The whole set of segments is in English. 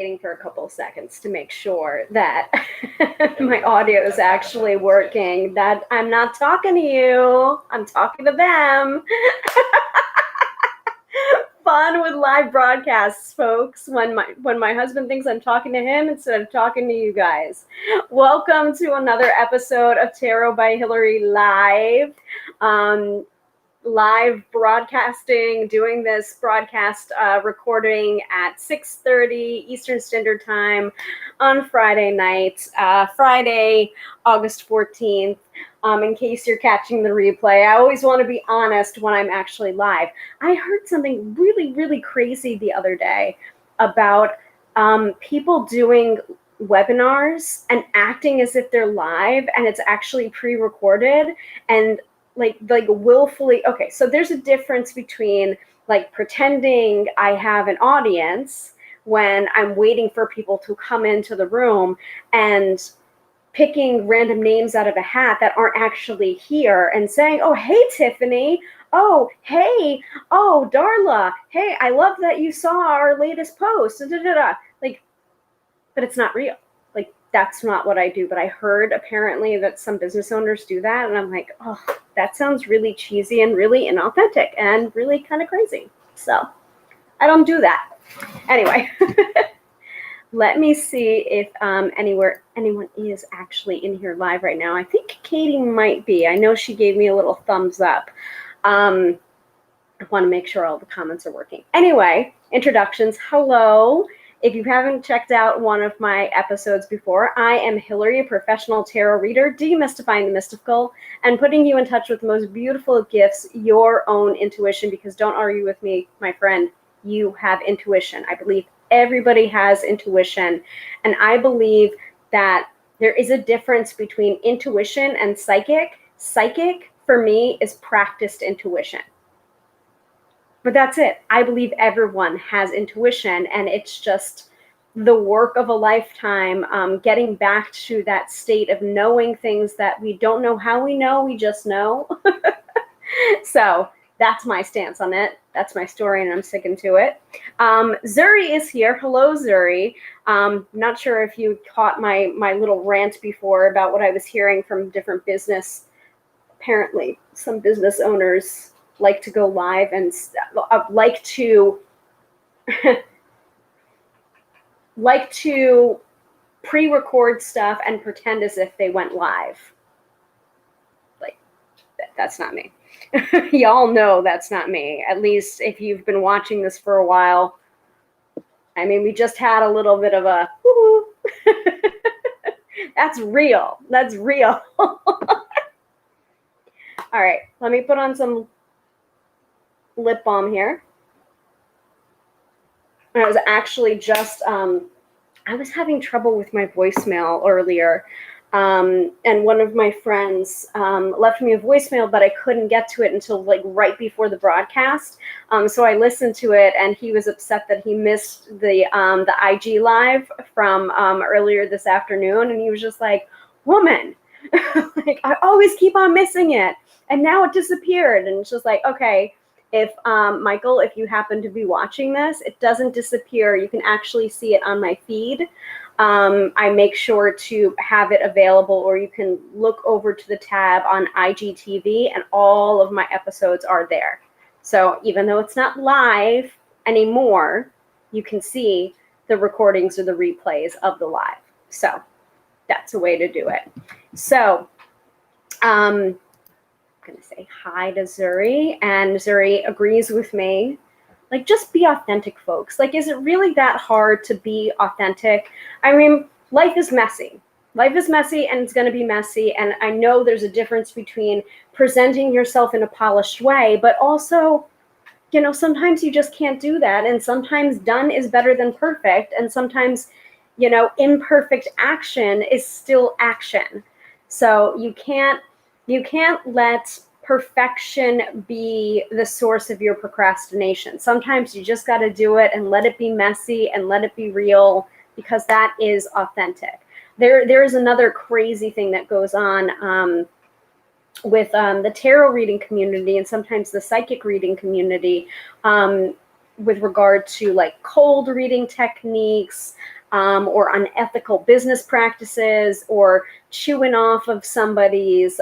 waiting for a couple of seconds to make sure that my audio is actually working, that I'm not talking to you, I'm talking to them. Fun with live broadcasts, folks, when my husband thinks I'm talking to him instead of talking to you guys. Welcome to another episode of Tarot by Hilary Live. Live broadcasting, doing this broadcast recording at 6:30 Eastern Standard Time on Friday night, Friday, August 14th. In case you're catching the replay, I always want to be honest when I'm actually live. I heard something really, really crazy the other day about people doing webinars and acting as if they're live and it's actually pre-recorded and like willfully. Okay, so there's a difference between like pretending I have an audience when I'm waiting for people to come into the room and picking random names out of a hat that aren't actually here and saying, oh, hey, Tiffany. Oh, hey. Oh, Darla. Hey, I love that you saw our latest post. Like, but it's not real. Like, that's not what I do. But I heard apparently that some business owners do that. And I'm like, oh, that sounds really cheesy and really inauthentic and really kind of crazy. So I don't do that. Anyway, let me see if anyone is actually in here live right now. I think Katie might be. I know she gave me a little thumbs up. I want to make sure all the comments are working. Anyway, introductions. Hello. If you haven't checked out one of my episodes before, I am Hilary, a professional tarot reader, demystifying the mystical and putting you in touch with the most beautiful gifts, your own intuition, because don't argue with me, my friend, you have intuition. I believe everybody has intuition, and I believe that there is a difference between intuition and psychic. Psychic, for me, is practiced intuition. But that's it. I believe everyone has intuition, and it's just the work of a lifetime, getting back to that state of knowing things that we don't know how we know, we just know. So that's my stance on it. That's my story, and I'm sticking to it. Zuri is here. Hello, Zuri. Not sure if you caught my little rant before about what I was hearing from different business. Apparently, some business owners like to go live and like to pre-record stuff and pretend as if they went live. Like, that's not me. Y'all know that's not me. At least if you've been watching this for a while. I mean, we just had a little bit of a woo-hoo. That's real. That's real. All right, let me put on some lip balm here. I was actually just, I was having trouble with my voicemail earlier. And one of my friends left me a voicemail, but I couldn't get to it until like right before the broadcast. So I listened to it, and he was upset that he missed the IG live from earlier this afternoon. And he was just like, woman, like, I always keep on missing it. And now it disappeared. And it's just like, okay, if Michael, if you happen to be watching this, it doesn't disappear. You can actually see it on my feed. I make sure to have it available, or you can look over to the tab on IGTV, and all of my episodes are there. So even though it's not live anymore, you can see the recordings or the replays of the live. So that's a way to do it. So I'm going to say hi to Zuri, and Zuri agrees with me. Like, just be authentic, folks. Like, is it really that hard to be authentic? I mean, life is messy. Life is messy, and it's going to be messy. And I know there's a difference between presenting yourself in a polished way, but also, you know, sometimes you just can't do that. And sometimes done is better than perfect. And sometimes, you know, imperfect action is still action. So you can't let perfection be the source of your procrastination. Sometimes you just got to do it and let it be messy and let it be real, because that is authentic. There is another crazy thing that goes on with the tarot reading community, and sometimes the psychic reading community, with regard to like cold reading techniques, or unethical business practices, or chewing off of somebody's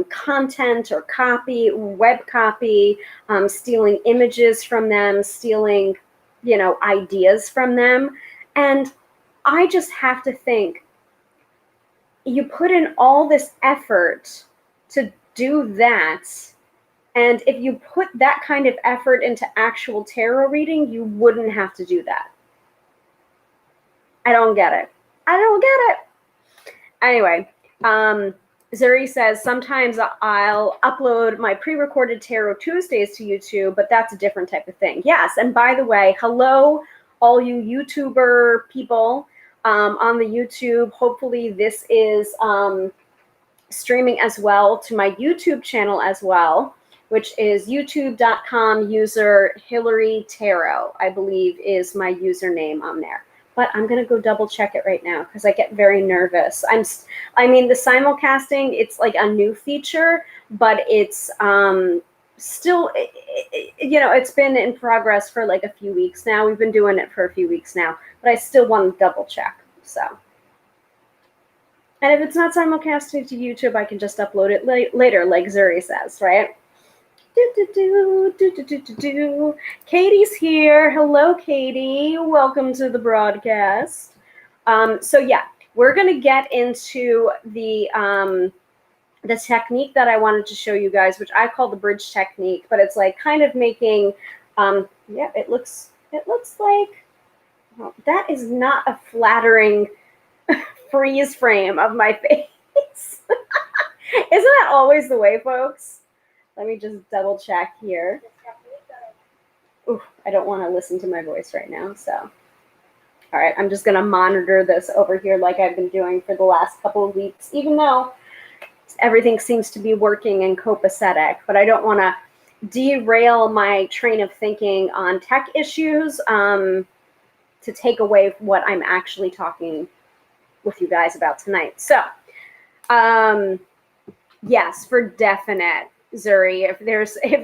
content or copy, web copy, stealing images from them, stealing, ideas from them. And I just have to think, you put in all this effort to do that. And if you put that kind of effort into actual tarot reading, you wouldn't have to do that. I don't get it. I don't get it. Anyway, Zuri says, sometimes I'll upload my pre-recorded Tarot Tuesdays to YouTube, but that's a different type of thing. Yes, and by the way, hello, all you YouTuber people on the YouTube. Hopefully this is streaming as well to my YouTube channel as well, which is youtube.com user Hilary Tarot, I believe is my username on there. But I'm going to go double check it right now because I get very nervous. I mean, the simulcasting, it's like a new feature, but it's still, it's been in progress for like a few weeks now. We've been doing it for a few weeks now, but I still want to double check. So, and if it's not simulcasting to YouTube, I can just upload it later, like Zuri says, right? Katie's here. Hello, Katie. Welcome to the broadcast. So yeah, we're gonna get into the technique that I wanted to show you guys, which I call the bridge technique, but it's like kind of making, yeah, it looks like, well, that is not a flattering freeze frame of my face. Isn't that always the way, folks? Let me just double check here. Oof, I don't want to listen to my voice right now, so. All right, I'm just gonna monitor this over here like I've been doing for the last couple of weeks, even though everything seems to be working and copacetic, but I don't wanna derail my train of thinking on tech issues to take away what I'm actually talking with you guys about tonight. So, yes, for definite, Zuri, if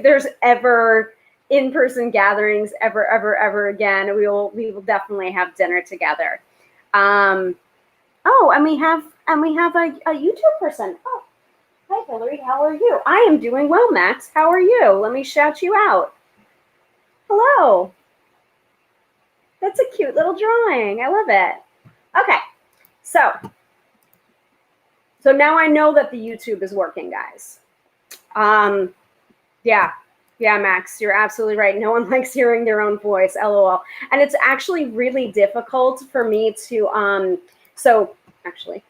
there's ever in-person gatherings ever again, we will definitely have dinner together. Oh, and we have a YouTube person. Oh, hi Hilary, how are you? I am doing well, Max. How are you? Let me shout you out. Hello. That's a cute little drawing. I love it. Okay, so now I know that the YouTube is working, guys. Yeah, Max, you're absolutely right. No one likes hearing their own voice, LOL. And it's actually really difficult for me to, so actually,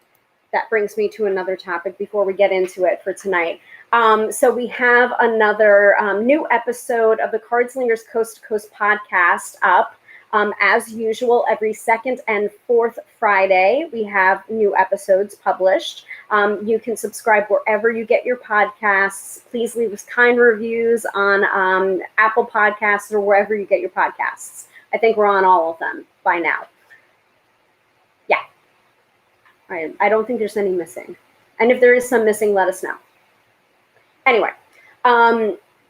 that brings me to another topic before we get into it for tonight. So we have another new episode of the Card Slingers Coast to Coast podcast up. As usual, every second and fourth Friday, we have new episodes published. You can subscribe wherever you get your podcasts. Please leave us kind reviews on Apple Podcasts or wherever you get your podcasts. I think we're on all of them by now. Yeah. I don't think there's any missing. And if there is some missing, let us know. Anyway,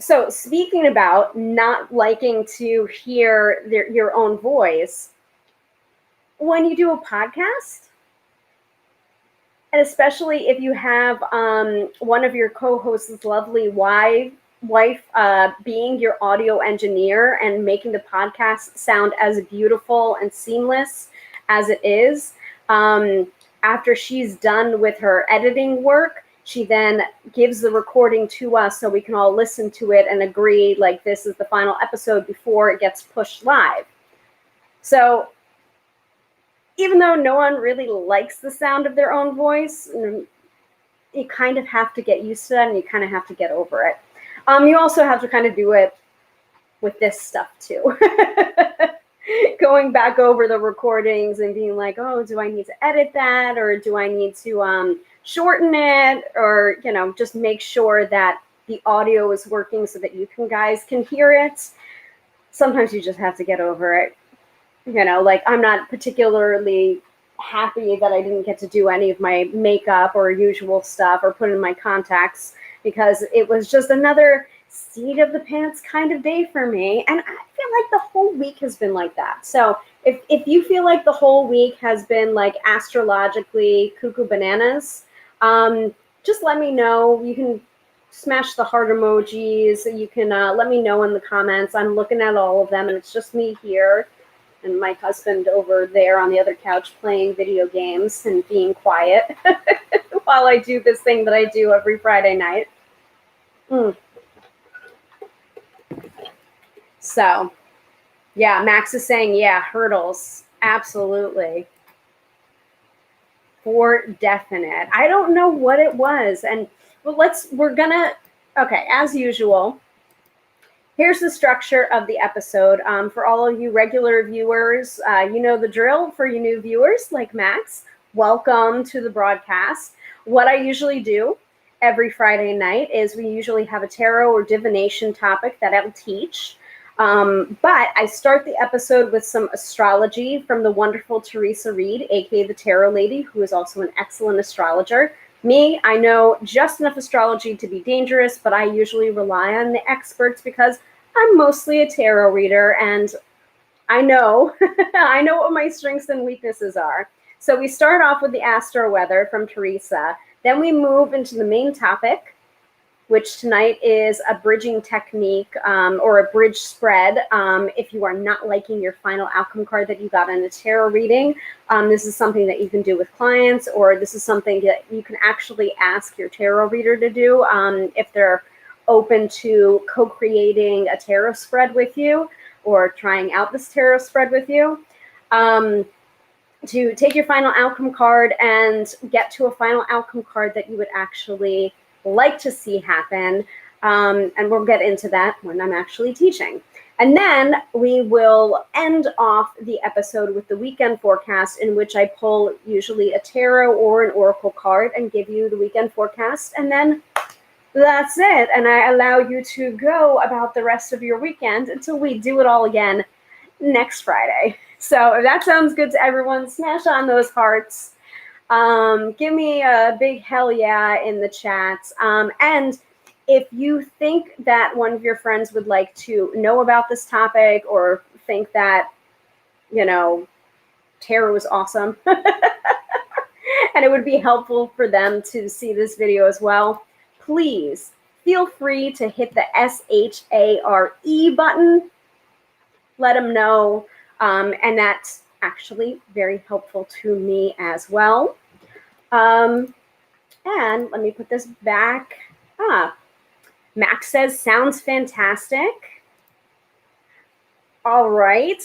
so speaking about not liking to hear your own voice, when you do a podcast, and especially if you have one of your co-hosts' lovely wife being your audio engineer and making the podcast sound as beautiful and seamless as it is, after she's done with her editing work, she then gives the recording to us so we can all listen to it and agree like this is the final episode before it gets pushed live. So even though no one really likes the sound of their own voice, you kind of have to get used to that and you kind of have to get over it. You also have to kind of do it with this stuff too. Going back over the recordings and being like, oh, do I need to edit that? Or do I need to shorten it? Or, just make sure that the audio is working so that you guys can hear it. Sometimes you just have to get over it. Like I'm not particularly happy that I didn't get to do any of my makeup or usual stuff or put in my contacts because it was just another seat of the pants kind of day for me. And I feel like the whole week has been like that. So if you feel like the whole week has been like astrologically cuckoo bananas, just let me know. You can smash the heart emojis. You can let me know in the comments. I'm looking at all of them, and it's just me here and my husband over there on the other couch playing video games and being quiet while I do this thing that I do every Friday night. So, yeah, Max is saying, yeah, hurdles. Absolutely. For definite. I don't know what it was. And we're gonna, okay, as usual, here's the structure of the episode. For all of you regular viewers, you know the drill. For you new viewers like Max, welcome to the broadcast. What I usually do every Friday night is we usually have a tarot or divination topic that I'll teach. But I start the episode with some astrology from the wonderful Teresa Reed, aka the Tarot Lady, who is also an excellent astrologer. Me, I know just enough astrology to be dangerous, but I usually rely on the experts because I'm mostly a tarot reader, and I know I know what my strengths and weaknesses are. So we start off with the astro-weather from Teresa. Then we move into the main topic, which tonight is a bridging technique or a bridge spread. If you are not liking your final outcome card that you got in a tarot reading, this is something that you can do with clients, or this is something that you can actually ask your tarot reader to do if they're open to co-creating a tarot spread with you or trying out this tarot spread with you. To take your final outcome card and get to a final outcome card that you would actually like to see happen, and we'll get into that when I'm actually teaching. And then we will end off the episode with the weekend forecast, in which I pull usually a tarot or an oracle card and give you the weekend forecast, and then that's it. And I allow you to go about the rest of your weekend until we do it all again next Friday. So if that sounds good to everyone, smash on those hearts. Give me a big hell yeah in the chats. And if you think that one of your friends would like to know about this topic, or think that, you know, tarot is awesome and it would be helpful for them to see this video as well, please feel free to hit the SHARE button. Let them know. And that's actually very helpful to me as well. And let me put this back. Max says, sounds fantastic. All right,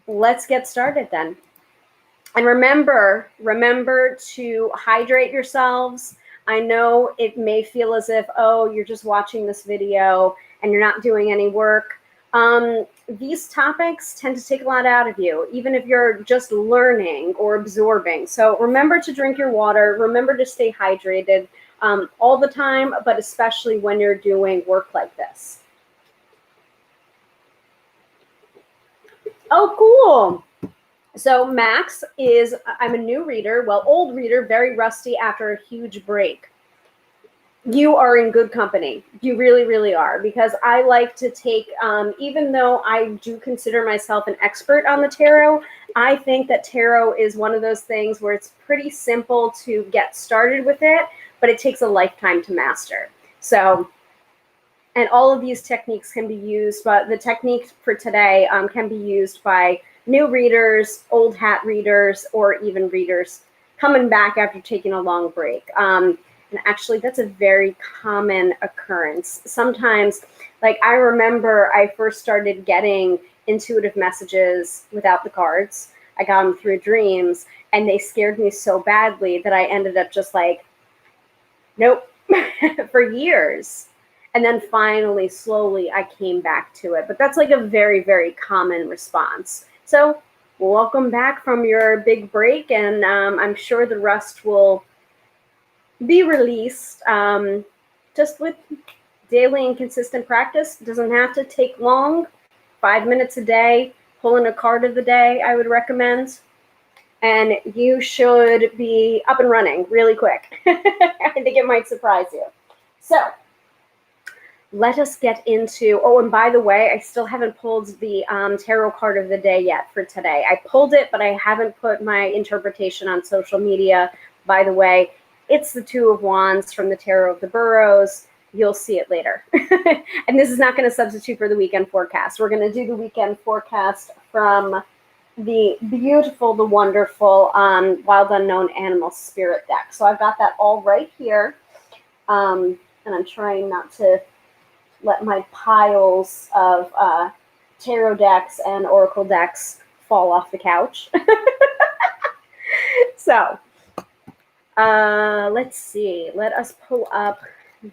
let's get started then. And remember to hydrate yourselves. I know it may feel as if, oh, you're just watching this video and you're not doing any work. These topics tend to take a lot out of you, even if you're just learning or absorbing. So remember to drink your water. Remember to stay hydrated all the time, but especially when you're doing work like this. Oh, cool. So Max is, I'm a new reader, well, old reader, very rusty after a huge break. You are in good company. You really, really are, because I like to take, even though I do consider myself an expert on the tarot, I think that tarot is one of those things where it's pretty simple to get started with it, but it takes a lifetime to master. So, and all of these techniques can be used, but the technique for today can be used by new readers, old hat readers, or even readers coming back after taking a long break. And actually, that's a very common occurrence. Sometimes, like I remember I first started getting intuitive messages without the cards. I got them through dreams, and they scared me so badly that I ended up just like, nope, for years. And then finally, slowly, I came back to it. But that's like a very, very common response. So welcome back from your big break, and I'm sure the rust will be released just with daily and consistent practice. It doesn't have to take long. 5 minutes a day, pulling a card of the day, I would recommend. And you should be up and running really quick. I think it might surprise you. So let us get into, oh, and by the way, I still haven't pulled the tarot card of the day yet for today. I pulled it, but I haven't put my interpretation on social media. By the way, it's the Two of Wands from the Tarot of the Burrows. You'll see it later. And this is not going to substitute for the weekend forecast. We're going to do the weekend forecast from the beautiful, the wonderful Wild Unknown Animal Spirit deck. So I've got that all right here. And I'm trying not to let my piles of tarot decks and oracle decks fall off the couch. So let's see. Let us pull up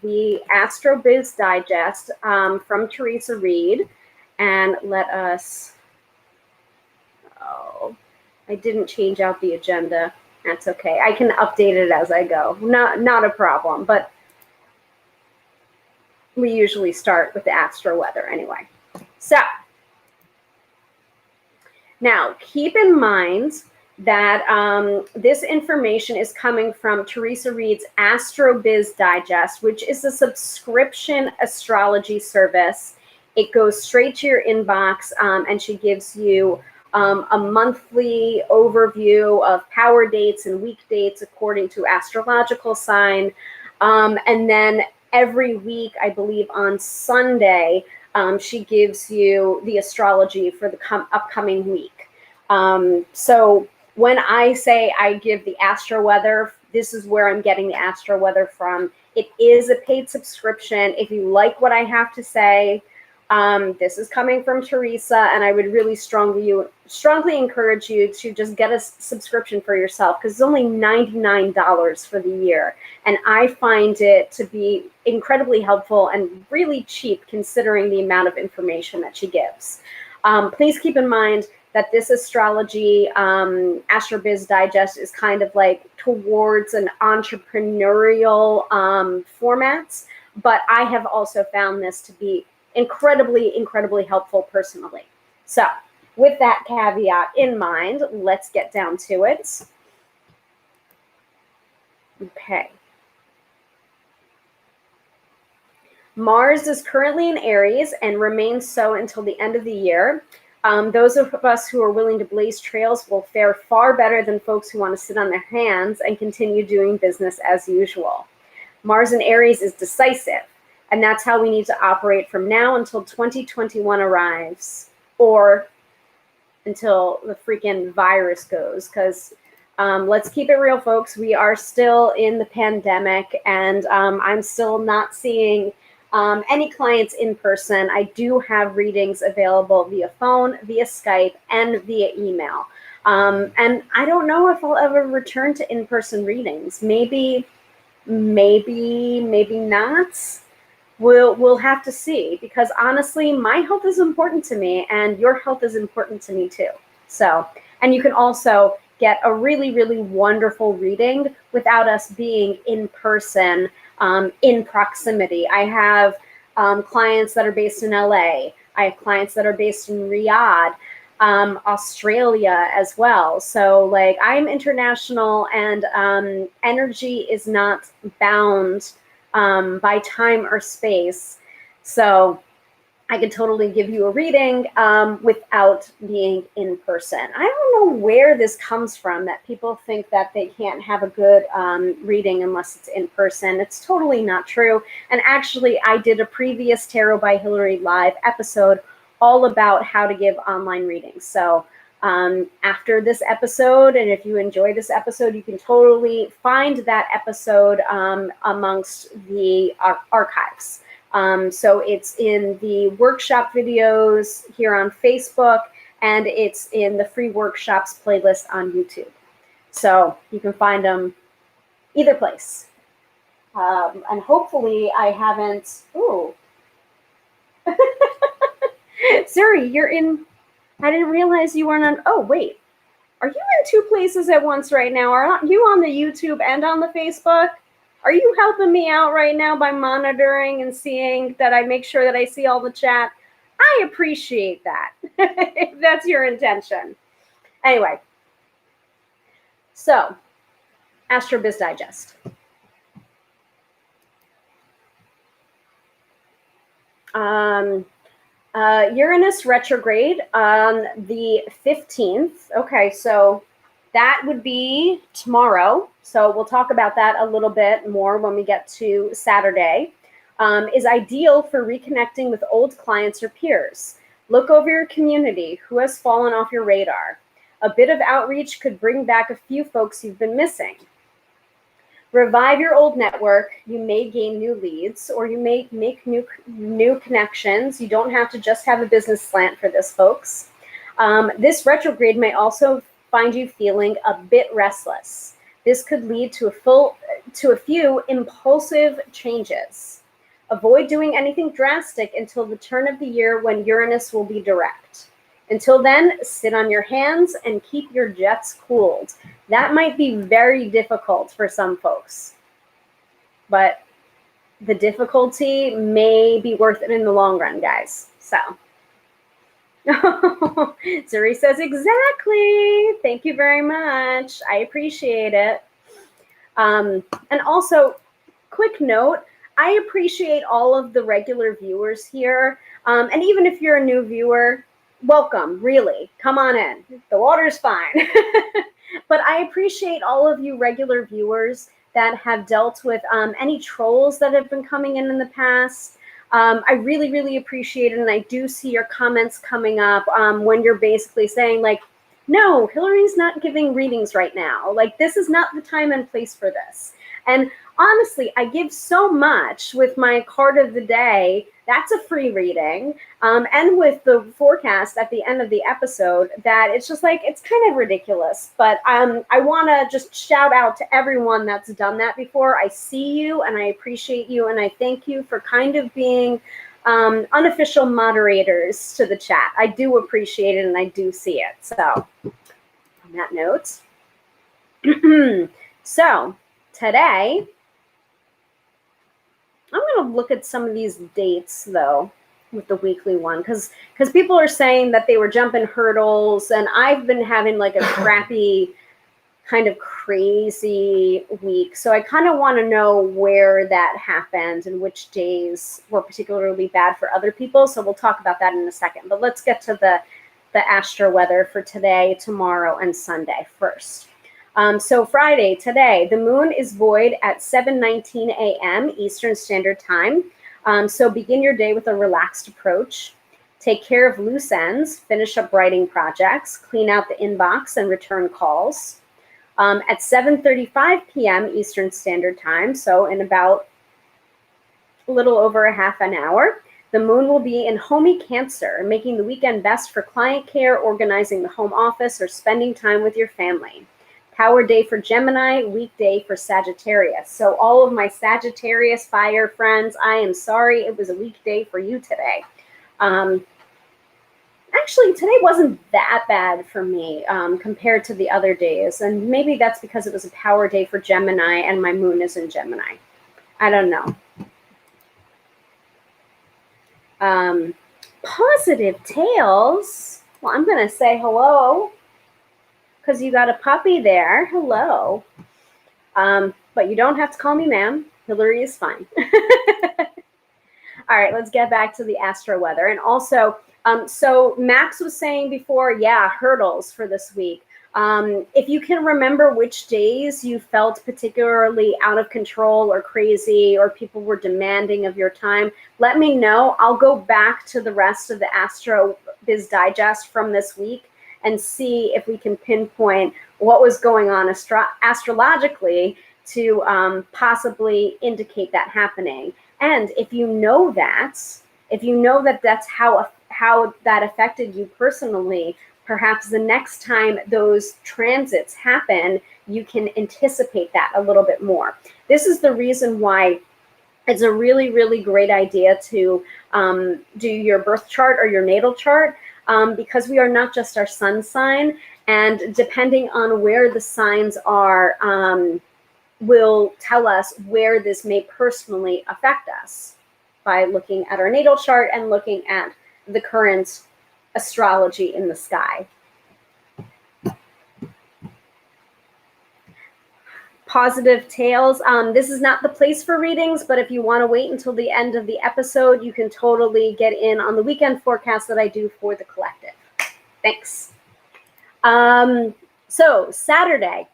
the Astro Biz Digest from Teresa Reed, and let us. Oh, I didn't change out the agenda. That's okay. I can update it as I go. Not a problem. But we usually start with the astro-weather anyway. So now keep in mind that this information is coming from Teresa Reed's Astro Biz Digest, which is a subscription astrology service. It goes straight to your inbox, and she gives you a monthly overview of power dates and week dates according to astrological sign. And then every week, I believe on Sunday, she gives you the astrology for the upcoming week. So when I say I give the astro weather, this is where I'm getting the astro weather from. It is a paid subscription. If you like what I have to say, this is coming from Teresa, and I would really strongly encourage you to just get a subscription for yourself, because it's only $99 for the year. And I find it to be incredibly helpful and really cheap considering the amount of information that she gives. Please keep in mind that this astrology, Astro Biz Digest, is kind of like towards an entrepreneurial format, but I have also found this to be incredibly helpful personally. So with that caveat in mind, let's get down to it. Okay. Mars is currently in Aries and remains so until the end of the year. Those of us who are willing to blaze trails will fare far better than folks who want to sit on their hands and continue doing business as usual. Mars in Aries is decisive, and that's how we need to operate from now until 2021 arrives, or until the freaking virus goes, because let's keep it real, folks. We are still in the pandemic, and I'm still not seeing any clients in person. I do have readings available via phone, via Skype, and via email. And I don't know if I'll ever return to in-person readings. Maybe not. We'll have to see, because honestly, my health is important to me, and your health is important to me too. So, and you can also get a really wonderful reading without us being in person, in proximity. I have clients that are based in LA. I have clients that are based in Riyadh, Australia as well. So like, I'm international, and energy is not bound by time or space. So I could totally give you a reading without being in person. I don't know where this comes from, that people think that they can't have a good reading unless it's in person. It's totally not true. And actually, I did a previous Tarot by Hilary live episode all about how to give online readings. So after this episode, and if you enjoy this episode, you can totally find that episode amongst the archives. So it's in the workshop videos here on Facebook, and it's in the free workshops playlist on YouTube. So you can find them either place. And hopefully I haven't, ooh. Siri, you're in, I didn't realize you weren't on, oh wait, are you in two places at once right now? Are you on the YouTube and on the Facebook? Are you helping me out right now by monitoring and seeing that I make sure that I see all the chat? I appreciate that, if that's your intention. Anyway, so Astro Biz Digest. Uranus retrograde on the 15th. Okay, so that would be tomorrow. So we'll talk about that a little bit more when we get to Saturday. Is ideal for reconnecting with old clients or peers. Look over your community. Who has fallen off your radar? A bit of outreach could bring back a few folks you've been missing. Revive your old network. You may gain new leads, or you may make new connections. You don't have to just have a business slant for this, folks. This retrograde may also find you feeling a bit restless. This could lead to a few impulsive changes. Avoid doing anything drastic until the turn of the year when Uranus will be direct. Until then, sit on your hands and keep your jets cooled. That might be very difficult for some folks, but the difficulty may be worth it in the long run, guys. So, Zuri says, exactly. Thank you very much. I appreciate it. And also, quick note, I appreciate all of the regular viewers here. And even if you're a new viewer, welcome, really. Come on in. The water's fine. But I appreciate all of you regular viewers that have dealt with any trolls that have been coming in the past. I really, really appreciate it. And I do see your comments coming up when you're basically saying, like, no, Hilary's not giving readings right now. Like, this is not the time and place for this. And honestly, I give so much with my card of the day. That's a free reading. And with the forecast at the end of the episode, that it's just like, it's kind of ridiculous. But I want to just shout out to everyone that's done that before. I see you and I appreciate you. And I thank you for kind of being unofficial moderators to the chat. I do appreciate it and I do see it. So on that note, so today, I'm going to look at some of these dates, though, with the weekly one, because people are saying that they were jumping hurdles, and I've been having like a crappy, kind of crazy week. So I kind of want to know where that happened and which days were particularly bad for other people. So we'll talk about that in a second. But let's get to the astro weather for today, tomorrow, and Sunday first. So Friday, today, the moon is void at 7:19 a.m. Eastern Standard Time. So begin your day with a relaxed approach. Take care of loose ends, finish up writing projects, clean out the inbox, and return calls. At 7:35 p.m. Eastern Standard Time, so in about a little over a half an hour, the moon will be in Homey Cancer, making the weekend best for client care, organizing the home office, or spending time with your family. Power day for Gemini, weekday for Sagittarius. So all of my Sagittarius fire friends, I am sorry it was a weekday for you today. Actually, today wasn't that bad for me compared to the other days. And maybe that's because it was a power day for Gemini and my moon is in Gemini. I don't know. Positive tales. Well, I'm going to say hello, because you got a puppy there. Hello. But you don't have to call me ma'am. Hilary is fine. All right, let's get back to the astro weather. And also, so Max was saying before, yeah, hurdles for this week. If you can remember which days you felt particularly out of control or crazy or people were demanding of your time, let me know. I'll go back to the rest of the Astro Biz Digest from this week and see if we can pinpoint what was going on astrologically to possibly indicate that happening. And if you know that that's how that affected you personally, perhaps the next time those transits happen, you can anticipate that a little bit more. This is the reason why it's a really, really great idea to do your birth chart or your natal chart, because we are not just our sun sign, and depending on where the signs are, will tell us where this may personally affect us by looking at our natal chart and looking at the current astrology in the sky. positive tales. This is not the place for readings, but if you want to wait until the end of the episode, you can totally get in on the weekend forecast that I do for the collective. Thanks. So Saturday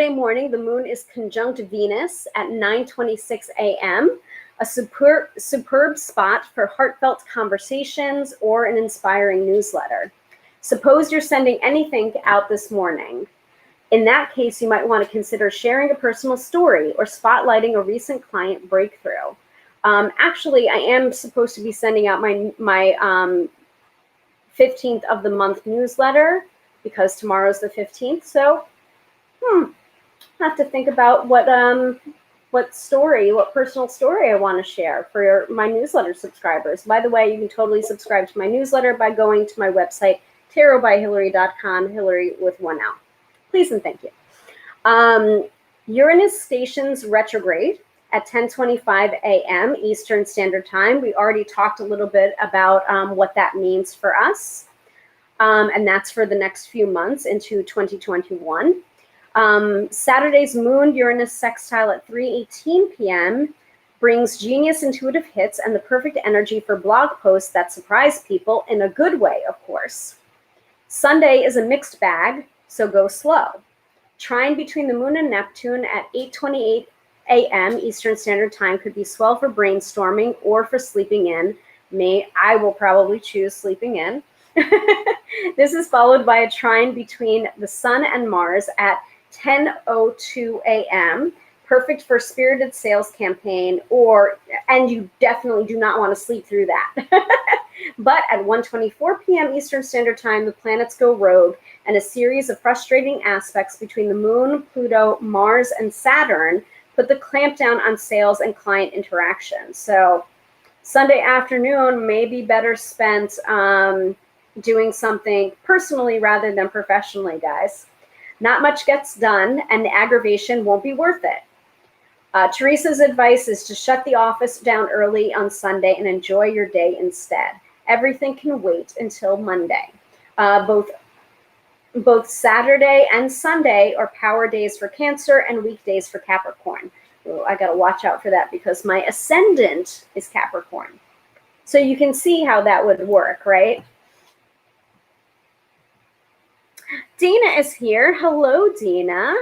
morning, the moon is conjunct Venus at 9:26 a.m., a superb spot for heartfelt conversations or an inspiring newsletter. Suppose you're sending anything out this morning. In that case, you might want to consider sharing a personal story or spotlighting a recent client breakthrough. Actually, I am supposed to be sending out my 15th of the month newsletter because tomorrow's the 15th. So, I have to think about what personal story I want to share for my newsletter subscribers. By the way, you can totally subscribe to my newsletter by going to my website, tarotbyhilary.com, Hilary with 1 L. Please and thank you. Uranus stations retrograde at 10:25 a.m. Eastern Standard Time. We already talked a little bit about what that means for us. And that's for the next few months into 2021. Saturday's moon Uranus sextile at 3:18 p.m. brings genius intuitive hits and the perfect energy for blog posts that surprise people in a good way, of course. Sunday is a mixed bag, so go slow. Trine between the moon and Neptune at 8:28 a.m. Eastern Standard Time could be swell for brainstorming or for sleeping in. I will probably choose sleeping in. This is followed by a trine between the Sun and Mars at 10:02 a.m. Perfect for spirited sales campaign, and you definitely do not want to sleep through that. But at 1:24 p.m. Eastern Standard Time, the planets go rogue, and a series of frustrating aspects between the Moon, Pluto, Mars, and Saturn put the clamp down on sales and client interaction. So Sunday afternoon may be better spent doing something personally rather than professionally, guys. Not much gets done, and the aggravation won't be worth it. Teresa's advice is to shut the office down early on Sunday and enjoy your day instead. Everything can wait until Monday. Both Saturday and Sunday are power days for Cancer and weekdays for Capricorn. Well, I got to watch out for that because my ascendant is Capricorn. So you can see how that would work, right? Dina is here. Hello, Dina.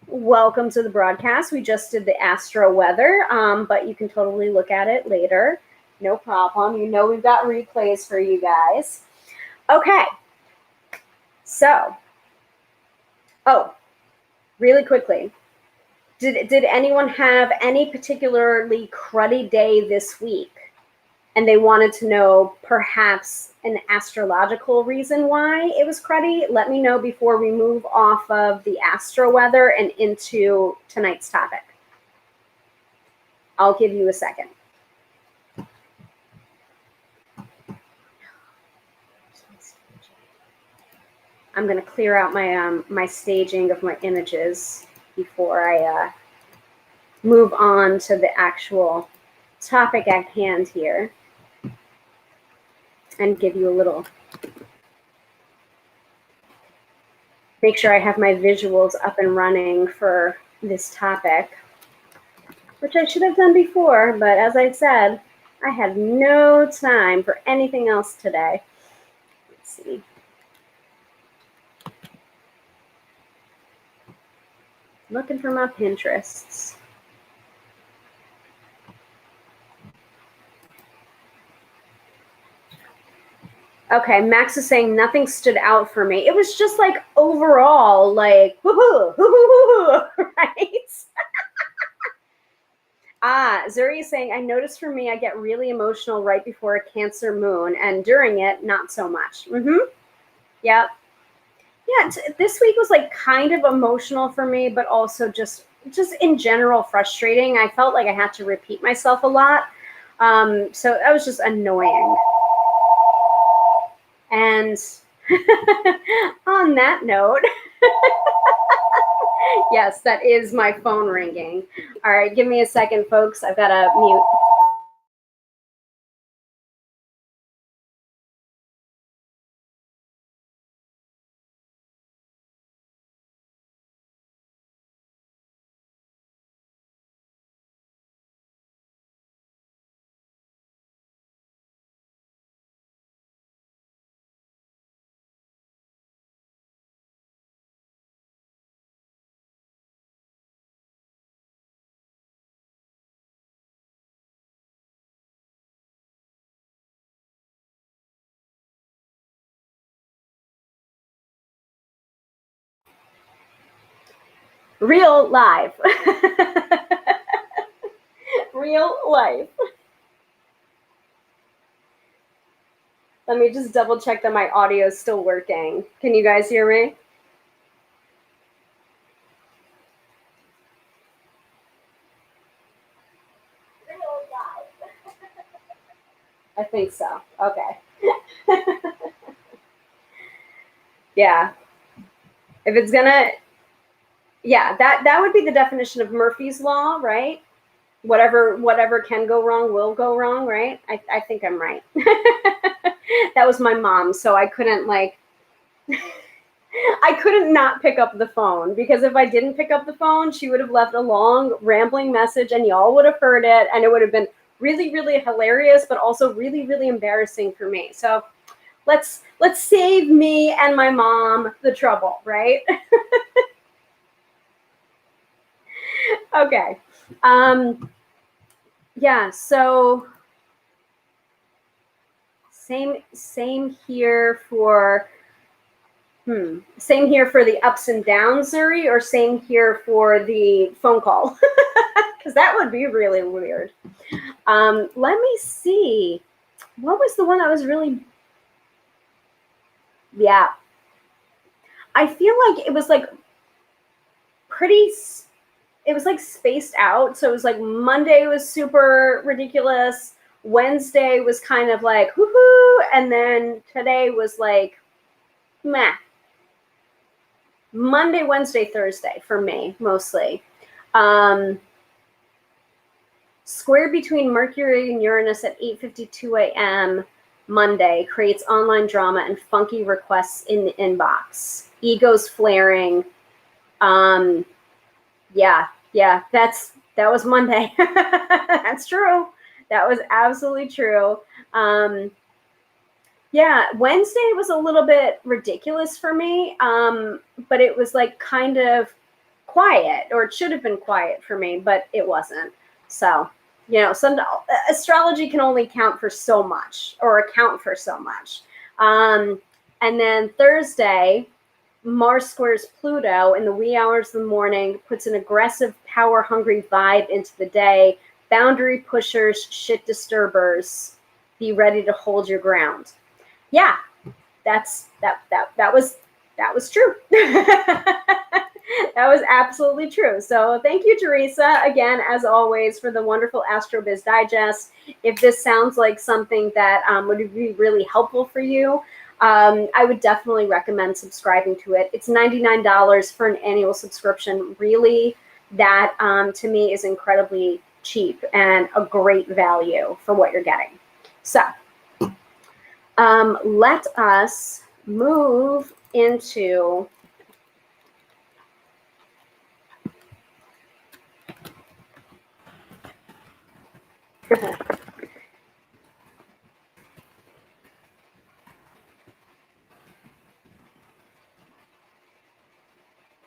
Welcome to the broadcast. We just did the astro-weather, but you can totally look at it later. No problem. You know we've got replays for you guys. Okay. So, really quickly. Did anyone have any particularly cruddy day this week? And they wanted to know perhaps an astrological reason why it was cruddy? Let me know before we move off of the astro-weather and into tonight's topic. I'll give you a second. I'm going to clear out my staging of my images before I move on to the actual topic at hand here and give you a little, make sure I have my visuals up and running for this topic, which I should have done before, but as I said, I had no time for anything else today. Let's see. Looking for my Pinterests. Okay, Max is saying nothing stood out for me. It was just like overall, like, right? Zuri is saying, I noticed for me, I get really emotional right before a Cancer moon, and during it, not so much. Yep. Yeah, this week was like kind of emotional for me, but also just in general frustrating. I felt like I had to repeat myself a lot. So that was just annoying. And on that note, yes, that is my phone ringing. All right, give me a second, folks. I've got to mute. Real live. Real life. Let me just double check that my audio is still working. Can you guys hear me? Real live. I think so. Okay. Yeah. If it's gonna, yeah, that would be the definition of Murphy's Law, right? Whatever can go wrong will go wrong, right? I think I'm right. That was my mom, so I couldn't I couldn't not pick up the phone, because if I didn't pick up the phone, she would have left a long rambling message and y'all would have heard it, and it would have been really, really hilarious, but also really, really embarrassing for me. So let's save me and my mom the trouble, right? Okay. Yeah, so same here for same here for the ups and downs, Zuri, or same here for the phone call? Because that would be really weird. Let me see. What was the one that was really, yeah. I feel like it was like pretty, it was like spaced out. So it was like Monday was super ridiculous. Wednesday was kind of like woohoo. And then today was like meh. Monday, Wednesday, Thursday for me, mostly. Square between Mercury and Uranus at 8:52 a.m. Monday creates online drama and funky requests in the inbox. Egos flaring. Yeah, that was Monday. That's true. That was absolutely true. Yeah, Wednesday was a little bit ridiculous for me, but it was like kind of quiet, or it should have been quiet for me, but it wasn't. So, you know, astrology can only account for so much. And then Thursday, Mars squares Pluto in the wee hours of the morning, puts an aggressive, power-hungry vibe into the day. Boundary pushers, shit disturbers. Be ready to hold your ground. Yeah, that was true. That was absolutely true. So thank you, Teresa, again, as always, for the wonderful AstroBiz Digest. If this sounds like something that would be really helpful for you, I would definitely recommend subscribing to it. It's $99 for an annual subscription. Really, that to me is incredibly cheap and a great value for what you're getting. So let us move into let's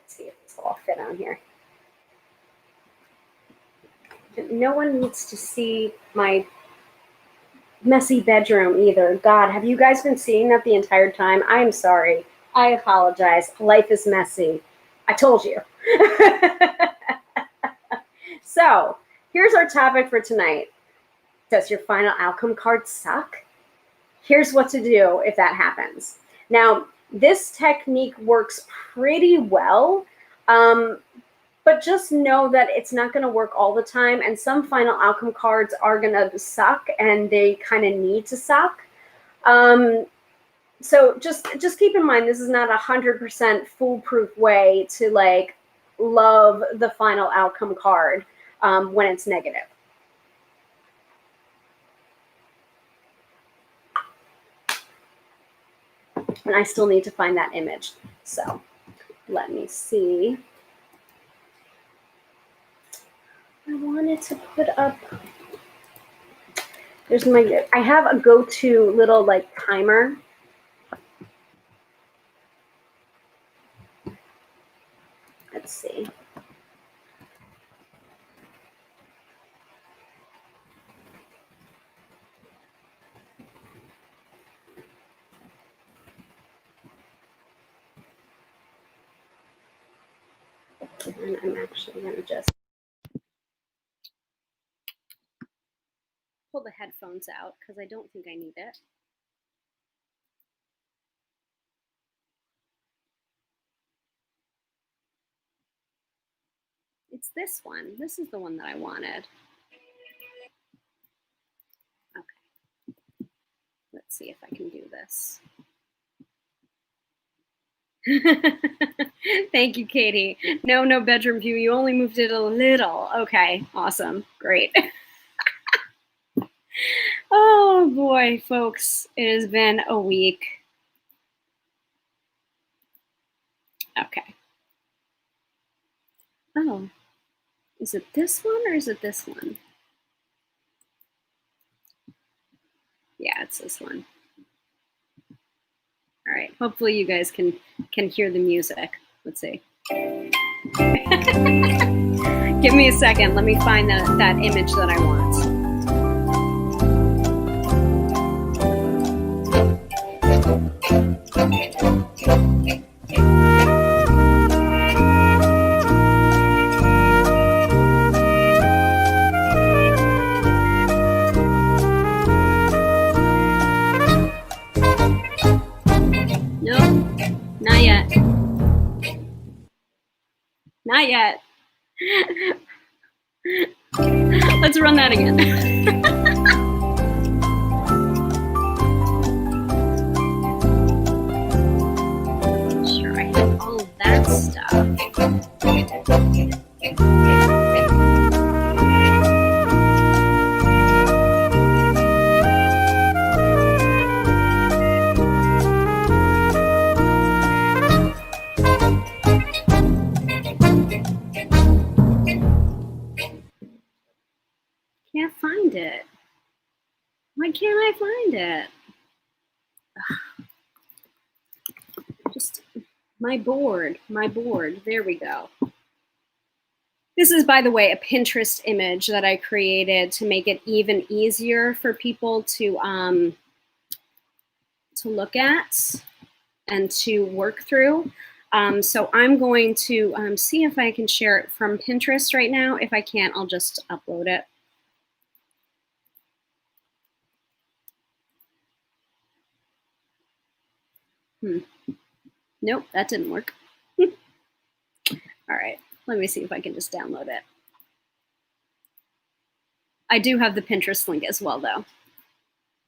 see if this will all fit on here. No one needs to see my messy bedroom either. God, have you guys been seeing that the entire time? I am sorry. I apologize. Life is messy. I told you. So here's our topic for tonight. Does your final outcome card suck? Here's what to do if that happens. Now, this technique works pretty well, but just know that it's not going to work all the time, and some final outcome cards are going to suck, and they kind of need to suck. So just keep in mind, this is not 100% foolproof way to like love the final outcome card when it's negative. And I still need to find that image. So let me see. I wanted to put up, I have a go-to little like timer. Let's see. And I'm actually going to just pull the headphones out because I don't think I need it. It's this one. This is the one that I wanted. Okay. Let's see if I can do this. Thank you, Katie. No bedroom view. You only moved it a little. Okay, awesome. Great. Oh boy, folks, it has been a week. Okay. Oh, is it this one or is it this one? Yeah, it's this one. All right, hopefully you guys can hear the music. Let's see. Give me a second. Let me find that image that I want. Nope, not yet. Not yet. Let's run that again. Sure, I have all of that stuff. Can't find it. Why can't I find it? Just my board. There we go. This is, by the way, a Pinterest image that I created to make it even easier for people to look at and to work through. So I'm going to see if I can share it from Pinterest right now. If I can't, I'll just upload it. Nope, that didn't work. All right, let me see if I can just download it. I do have the Pinterest link as well, though,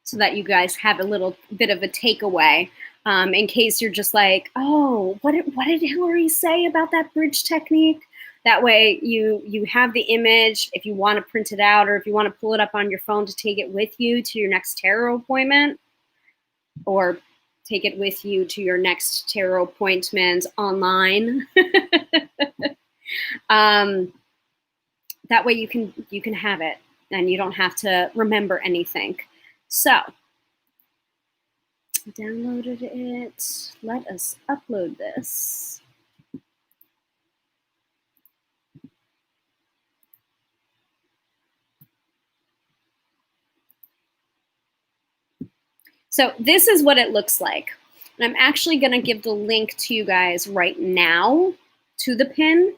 so that you guys have a little bit of a takeaway in case you're just like, oh, what did Hilary say about that bridge technique? That way you have the image if you want to print it out or if you want to pull it up on your phone to take it with you to your next tarot appointment or take it with you to your next tarot appointment online. That way you can have it and you don't have to remember anything. So downloaded it. Let us upload this. So this is what it looks like. And I'm actually going to give the link to you guys right now to the pin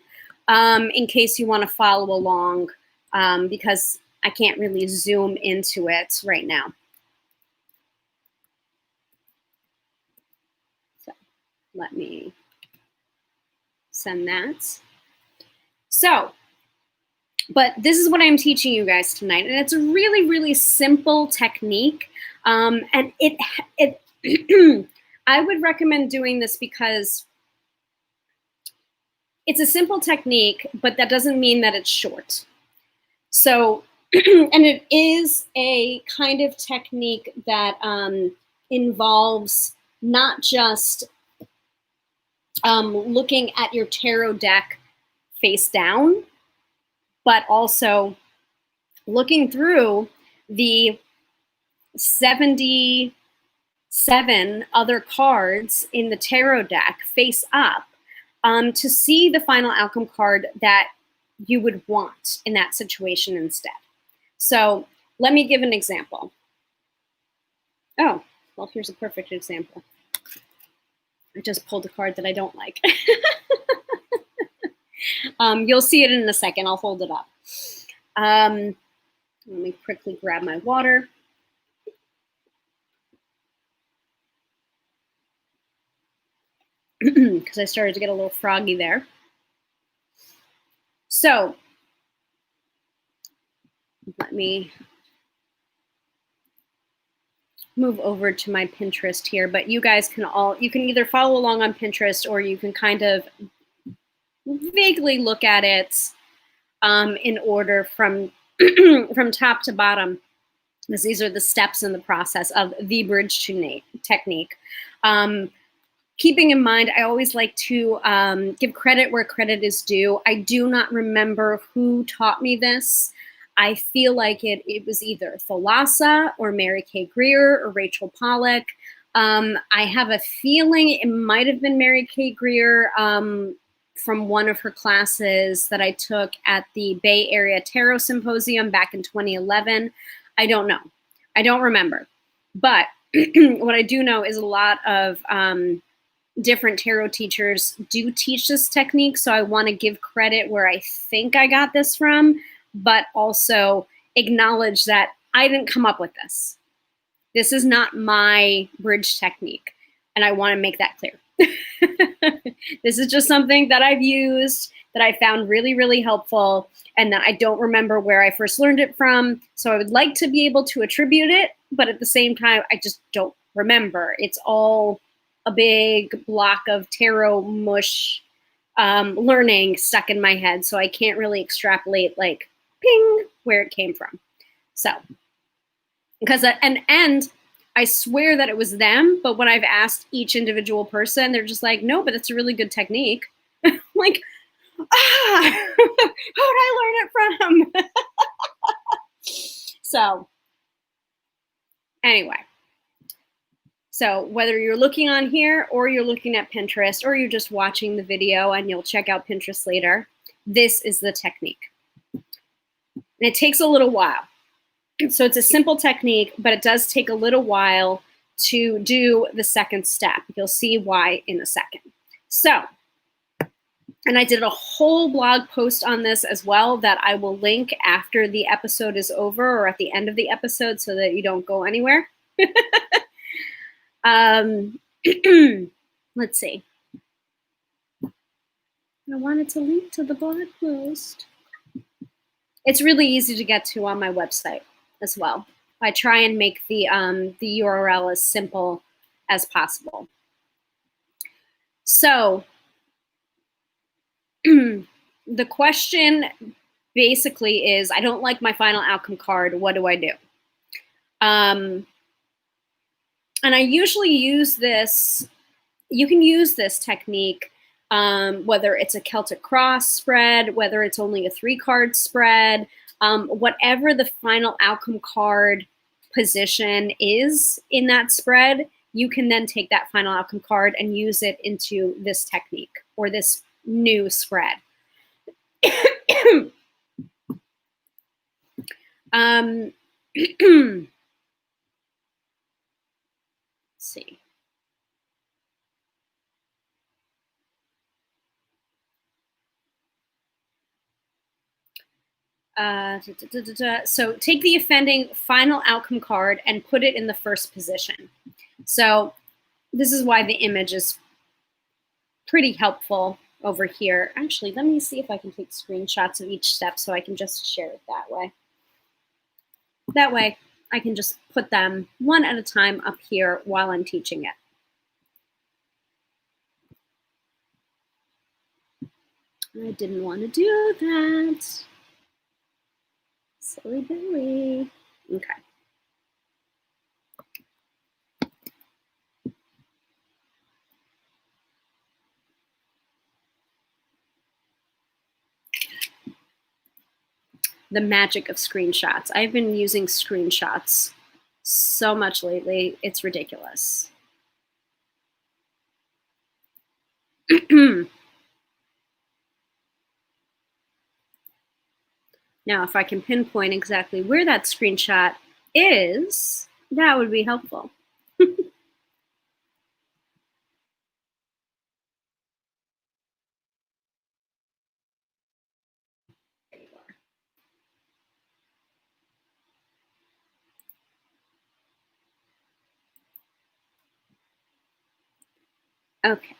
in case you want to follow along because I can't really zoom into it right now. So let me send that. So, but this is what I'm teaching you guys tonight. And it's a really, really simple technique. And it I would recommend doing this because it's a simple technique, but that doesn't mean that it's short. So, and it is a kind of technique that involves not just looking at your tarot deck face down, but also looking through the 77 other cards in the tarot deck face up to see the final outcome card that you would want in that situation instead. So let me give an example. Oh, well, here's a perfect example. I just pulled a card that I don't like. You'll see it in a second. I'll hold it up. Let me quickly grab my water. Because I started to get a little froggy there. So let me move over to my Pinterest here, but you guys can you can either follow along on Pinterest or you can kind of vaguely look at it in order from from top to bottom, because these are the steps in the process of the bridge technique. Keeping in mind, I always like to give credit where credit is due. I do not remember who taught me this. I feel like it was either Thalassa or Mary Kay Greer or Rachel Pollack. I have a feeling it might have been Mary Kay Greer from one of her classes that I took at the Bay Area Tarot Symposium back in 2011. I don't know. I don't remember. But what I do know is a lot of different tarot teachers do teach this technique. So I want to give credit where I think I got this from, but also acknowledge that I didn't come up with this. This is not my bridge technique. And I want to make that clear. This is just something that I've used, that I found really, really helpful, and that I don't remember where I first learned it from. So I would like to be able to attribute it, but at the same time, I just don't remember. It's all a big block of tarot mush learning stuck in my head. So I can't really extrapolate like, ping, where it came from. So, because and I swear that it was them, but when I've asked each individual person, they're just like, no, but it's a really good technique. Like, who did I learn it from? So anyway, so whether you're looking on here or you're looking at Pinterest or you're just watching the video and you'll check out Pinterest later, this is the technique. And it takes a little while. So it's a simple technique, but it does take a little while to do the second step. You'll see why in a second. So, and I did a whole blog post on this as well that I will link after the episode is over or at the end of the episode so that you don't go anywhere. Let's see. I wanted to link to the blog post. It's really easy to get to on my website as well. I try and make the URL as simple as possible. So the question basically is, I don't like my final outcome card. What do I do? And I usually use this. You can use this technique, whether it's a Celtic cross spread, whether it's only a 3-card spread, whatever the final outcome card position is in that spread, you can then take that final outcome card and use it into this technique or this new spread. Let's see. So take the offending final outcome card and put it in the first position. So this is why the image is pretty helpful over here. Actually, let me see if I can take screenshots of each step so I can just share it that way. That way I can just put them one at a time up here while I'm teaching it. I didn't want to do that. Silly Billy. Okay. The magic of screenshots. I've been using screenshots so much lately. It's ridiculous. Now, if I can pinpoint exactly where that screenshot is, that would be helpful. Okay.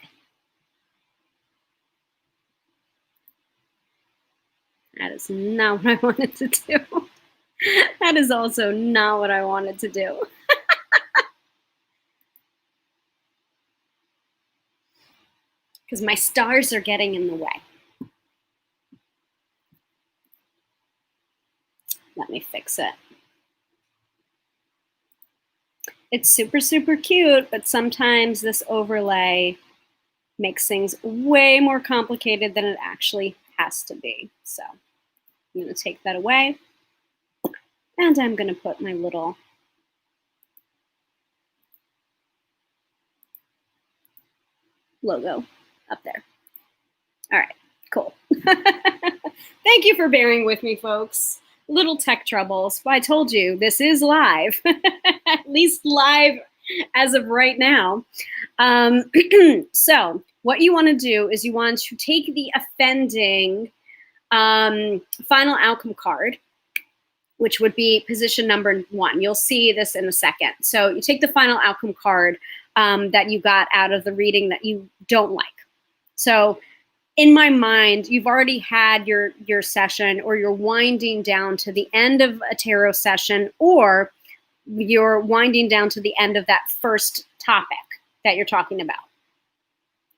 That is not what I wanted to do. That is also not what I wanted to do. Because my stars are getting in the way. Let me fix it. It's super, super cute, but sometimes this overlay makes things way more complicated than it actually has to be. So I'm going to take that away. And I'm going to put my little logo up there. All right, cool. Thank you for bearing with me, folks. Little tech troubles, but I told you this is live, at least live as of right now. So what you want to do is you want to take the offending final outcome card, which would be position number 1. You'll see this in a second. So you take the final outcome card that you got out of the reading that you don't like. So in my mind, you've already had your session, or you're winding down to the end of a tarot session, or you're winding down to the end of that first topic that you're talking about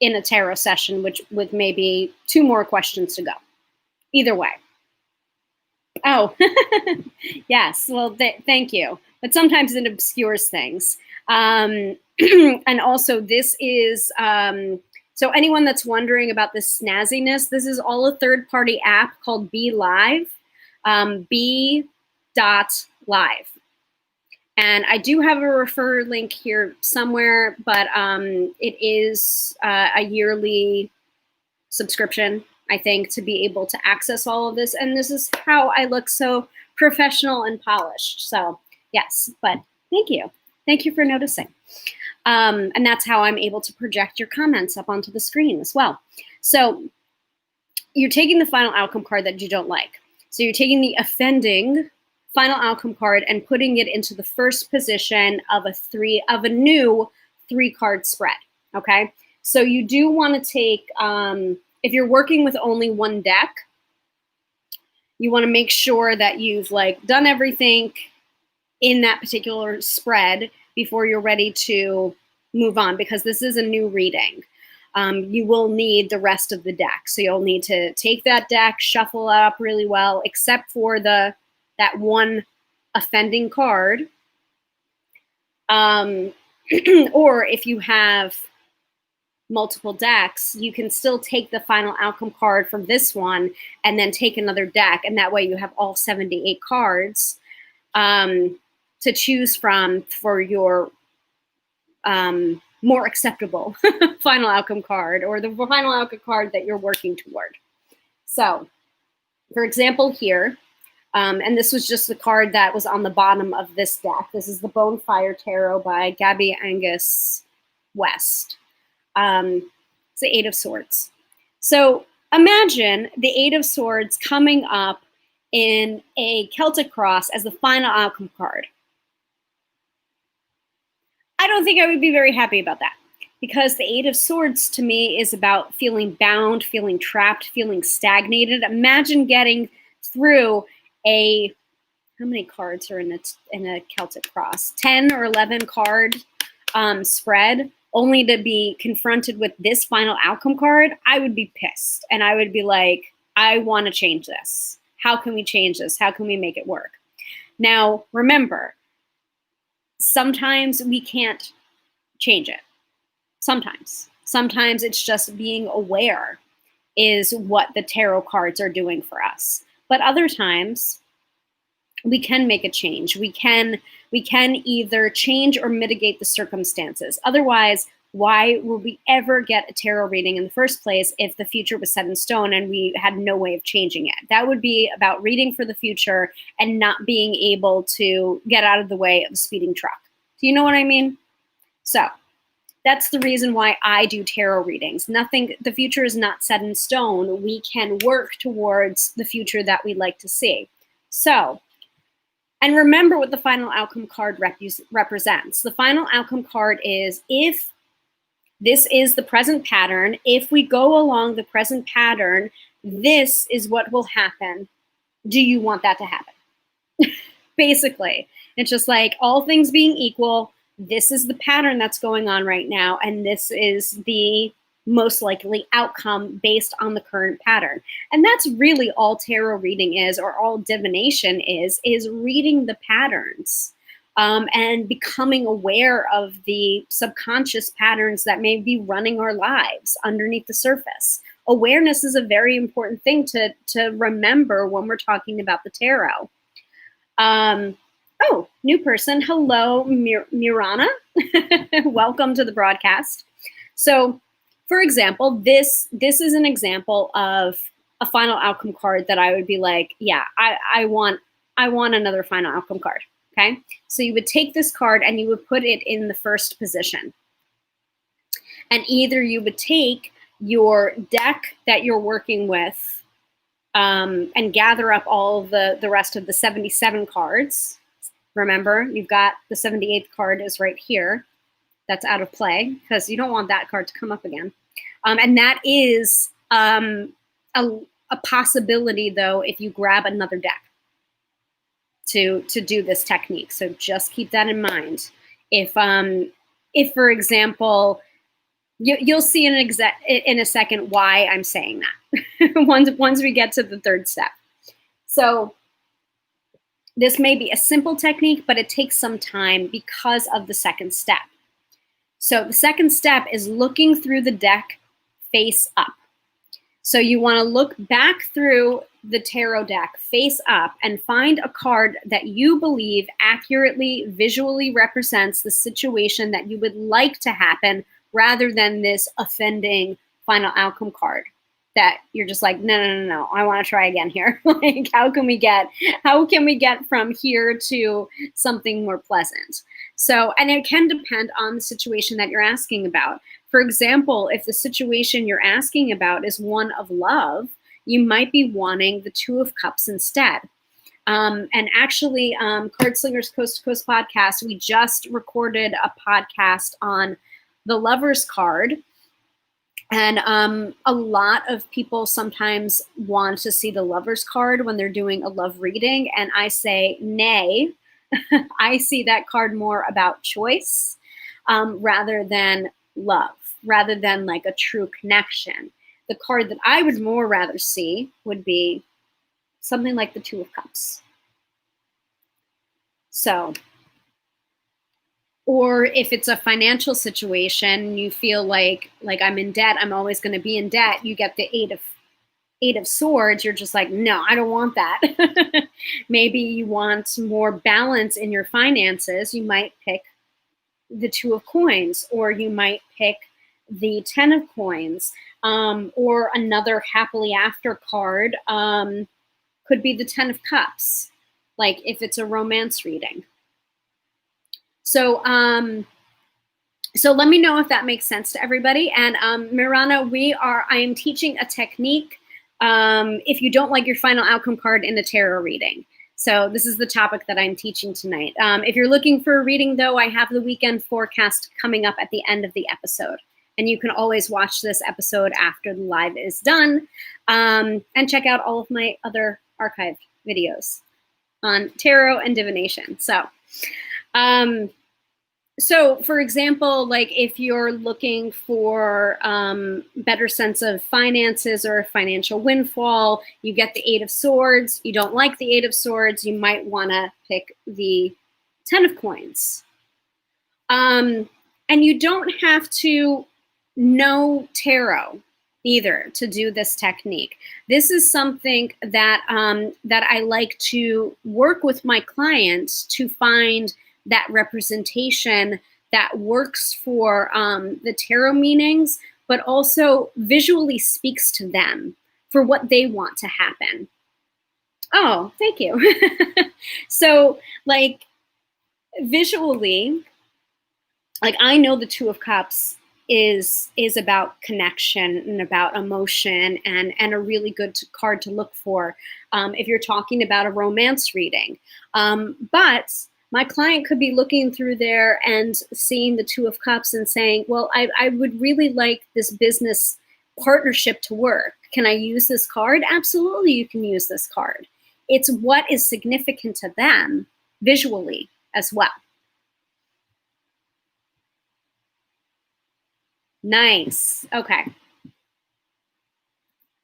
in a tarot session, which with maybe 2 more questions to go. Either way. Oh, yes. Well, thank you. But sometimes it obscures things. And also, this is... so anyone that's wondering about this snazziness, this is all a third-party app called Be Live, B.live. And I do have a refer link here somewhere, but it is a yearly subscription, I think, to be able to access all of this. And this is how I look so professional and polished. So yes, but thank you. Thank you for noticing. And that's how I'm able to project your comments up onto the screen as well. So you're taking the final outcome card that you don't like. So you're taking the offending final outcome card and putting it into the first position of a new 3-card spread. Okay. So you do want to take, if you're working with only one deck, you want to make sure that you've done everything in that particular spread before you're ready to move on, because this is a new reading. You will need the rest of the deck. So you'll need to take that deck, shuffle it up really well, except for that one offending card. Or if you have multiple decks, you can still take the final outcome card from this one and then take another deck. And that way you have all 78 cards to choose from for your more acceptable final outcome card, or the final outcome card that you're working toward. So, for example, here, and this was just the card that was on the bottom of this deck. This is the Bonefire Tarot by Gabby Angus West. It's the 8 of Swords. So imagine the 8 of Swords coming up in a Celtic cross as the final outcome card. I don't think I would be very happy about that, because the 8 of Swords to me is about feeling bound, feeling trapped, feeling stagnated. Imagine getting through how many cards are in a Celtic cross? 10 or 11 card spread, only to be confronted with this final outcome card. I would be pissed, and I would be like, I want to change this. How can we change this? How can we make it work? Now, remember, sometimes we can't change it. Sometimes it's just being aware is what the tarot cards are doing for us. But other times we can make a change. We can either change or mitigate the circumstances. Otherwise, why would we ever get a tarot reading in the first place if the future was set in stone and we had no way of changing it? That would be about reading for the future and not being able to get out of the way of a speeding truck. Do you know what I mean? So that's the reason why I do tarot readings. The future is not set in stone. We can work towards the future that we'd like to see. So, and remember what the final outcome card represents. The final outcome card is if This is the present pattern. If we go along the present pattern, this is what will happen. Do you want that to happen? Basically, it's just like all things being equal, this is the pattern that's going on right now, and this is the most likely outcome based on the current pattern. And that's really all tarot reading is, or all divination is reading the patterns and becoming aware of the subconscious patterns that may be running our lives underneath the surface. Awareness is a very important thing to remember when we're talking about the tarot. Oh, new person. Hello, Mirana. Welcome to the broadcast. So, for example, this is an example of a final outcome card that I would be like, yeah, I want another final outcome card. Okay. So you would take this card and you would put it in the first position. And either you would take your deck that you're working with and gather up all the rest of the 77 cards. Remember, you've got the 78th card is right here. That's out of play because you don't want that card to come up again. And that is a possibility, though, if you grab another deck to do this technique. So just keep that in mind. If for example, you'll see in a second why I'm saying that once we get to the third step. So this may be a simple technique, but it takes some time because of the second step. So the second step is looking through the deck face up. So you want to look back through the tarot deck face up and find a card that you believe accurately visually represents the situation that you would like to happen, rather than this offending final outcome card that you're just like, no, I want to try again here. Like, how can we get from here to something more pleasant? So, and it can depend on the situation that you're asking about. For example, if the situation you're asking about is one of love, you might be wanting the Two of Cups instead. And actually, Card Slingers Coast to Coast podcast, we just recorded a podcast on the Lover's card. And a lot of people sometimes want to see the Lover's card when they're doing a love reading. And I say, nay, I see that card more about choice rather than love, rather than like a true connection. The card that I would more rather see would be something like the Two of Cups. So, or if it's a financial situation, you feel like I'm in debt, I'm always going to be in debt. You get the Eight of Swords. You're just like, no, I don't want that. Maybe you want more balance in your finances. You might pick the Two of Coins, or you might pick the 10 of Coins, or another happily after card could be the 10 of Cups, like if it's a romance reading. So, so let me know if that makes sense to everybody. And Mirana, I am teaching a technique if you don't like your final outcome card in a tarot reading. So this is the topic that I'm teaching tonight. If you're looking for a reading, though, I have the weekend forecast coming up at the end of the episode. And you can always watch this episode after the live is done and check out all of my other archived videos on tarot and divination. So, for example, like if you're looking for better sense of finances or financial windfall, you get the 8 of Swords. You don't like the 8 of Swords, you might want to pick the 10 of Coins. And you don't have to know tarot either to do this technique. This is something that that I like to work with my clients to find that representation that works for the tarot meanings, but also visually speaks to them for what they want to happen. Oh, thank you. So, like, visually, like, I know the Two of Cups is about connection and about emotion, and a really good card to look for if you're talking about a romance reading. But My client could be looking through there and seeing the Two of Cups and saying, well, I would really like this business partnership to work. Can I use this card? Absolutely, you can use this card. It's what is significant to them visually as well. Nice. Okay.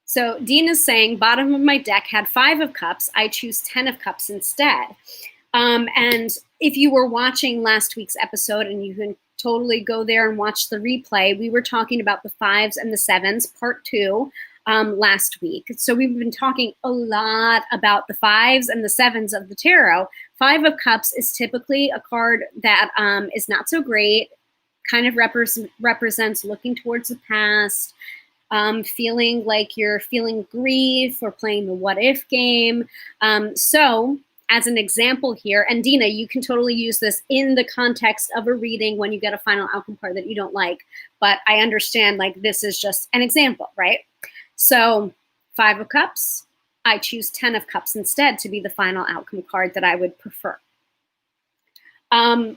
So Dean is saying, bottom of my deck had 5 of Cups. I choose 10 of Cups instead. And if you were watching last week's episode, and you can totally go there and watch the replay, we were talking about the 5s and the 7s, part 2, last week. So we've been talking a lot about the 5s and the 7s of the tarot. 5 of Cups is typically a card that is not so great, kind of represents looking towards the past, feeling like you're feeling grief or playing the what if game. So as an example here, and Dina, you can totally use this in the context of a reading when you get a final outcome card that you don't like, but I understand like this is just an example, right? So 5 of Cups, I choose 10 of Cups instead to be the final outcome card that I would prefer.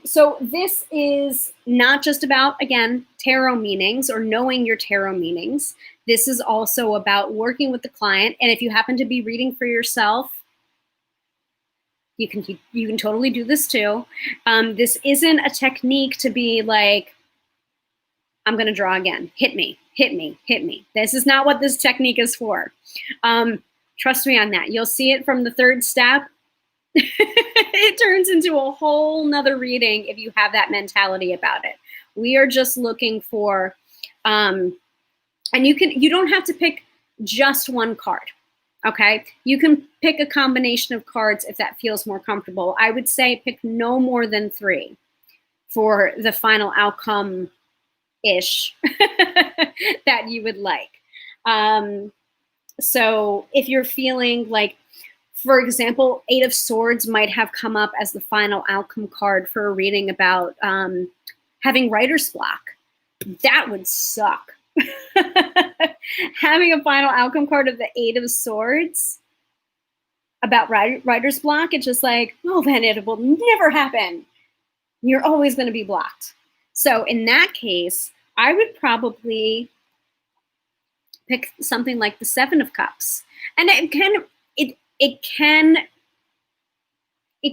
So this is not just about, again, tarot meanings or knowing your tarot meanings. This is also about working with the client. And if you happen to be reading for yourself, you can totally do this too. This isn't a technique to be like, I'm going to draw again. Hit me, hit me, hit me. This is not what this technique is for. Trust me on that. You'll see it from the 3rd step. It turns into a whole nother reading if you have that mentality about it. We are just looking for, and you don't have to pick just one card. Okay, you can pick a combination of cards if that feels more comfortable. I would say pick no more than 3 for the final outcome-ish that you would like. So if you're feeling like, for example, 8 of Swords might have come up as the final outcome card for a reading about having writer's block. That would suck. Having a final outcome card of the 8 of Swords about writer's block, it's just like, oh, then it will never happen. You're always going to be blocked. So in that case, I would probably pick something like the 7 of Cups. And it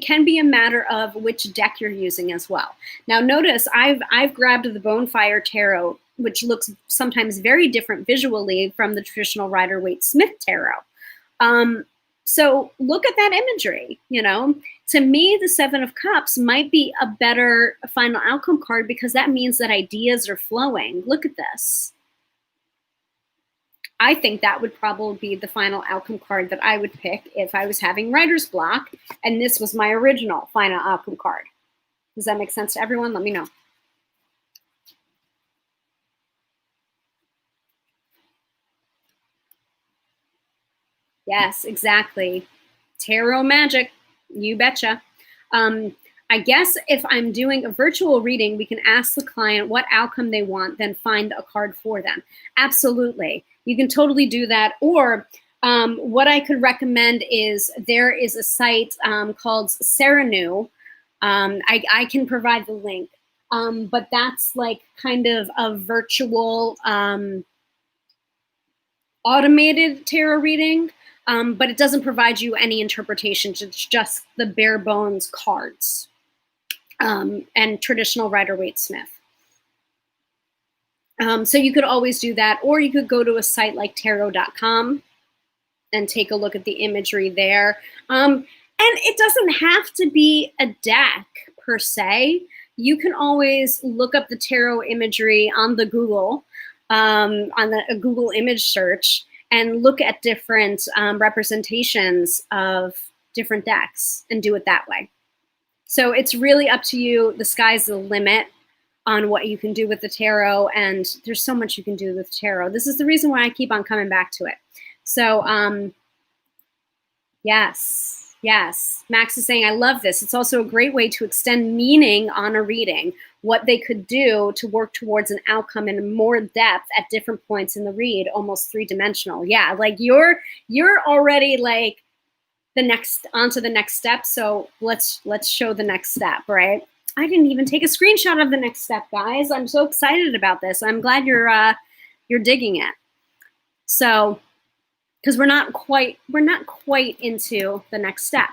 can be a matter of which deck you're using as well. Now notice I've grabbed the Bonefire Tarot, which looks sometimes very different visually from the traditional Rider-Waite-Smith Tarot. So look at that imagery, you know. To me, the 7 of Cups might be a better final outcome card because that means that ideas are flowing. Look at this. I think that would probably be the final outcome card that I would pick if I was having writer's block, and this was my original final outcome card. Does that make sense to everyone? Let me know. Yes, exactly. Tarot magic, you betcha. I guess if I'm doing a virtual reading, we can ask the client what outcome they want, then find a card for them. Absolutely. You can totally do that. Or what I could recommend is there is a site called Serenu. I can provide the link. But that's like kind of a virtual automated tarot reading. But it doesn't provide you any interpretations. It's just the bare bones cards and traditional Rider-Waite-Smith. So you could always do that, or you could go to a site like tarot.com and take a look at the imagery there. And it doesn't have to be a deck per se. You can always look up the tarot imagery on the Google, on a Google image search, and look at different representations of different decks and do it that way. So it's really up to you. The sky's the limit on what you can do with the tarot, and there's so much you can do with tarot. This is the reason why I keep on coming back to it. So yes, Max is saying, I love this. It's also a great way to extend meaning on a reading, what they could do to work towards an outcome in more depth at different points in the read, almost 3-dimensional. Yeah, like you're already like, onto the next step. So let's show the next step, right? I didn't even take a screenshot of the next step, guys. I'm so excited about this. I'm glad you're digging it. So, because we're not quite into the next step.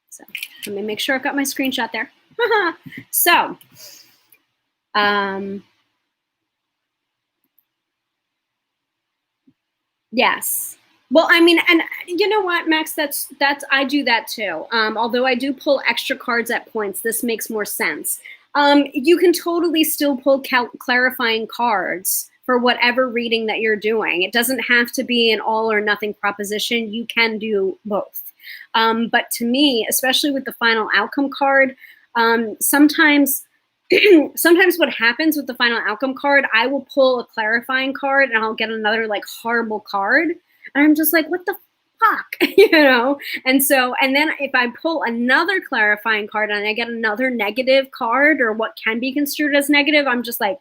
So let me make sure I've got my screenshot there. So, yes. Well, I mean, and you know what, Max, that's I do that too. Although I do pull extra cards at points, this makes more sense. You can totally still pull clarifying cards for whatever reading that you're doing. It doesn't have to be an all or nothing proposition. You can do both. But to me, especially with the final outcome card, sometimes what happens with the final outcome card, I will pull a clarifying card and I'll get another like horrible card. And I'm just like, what the fuck, you know? And then if I pull another clarifying card and I get another negative card or what can be construed as negative, I'm just like,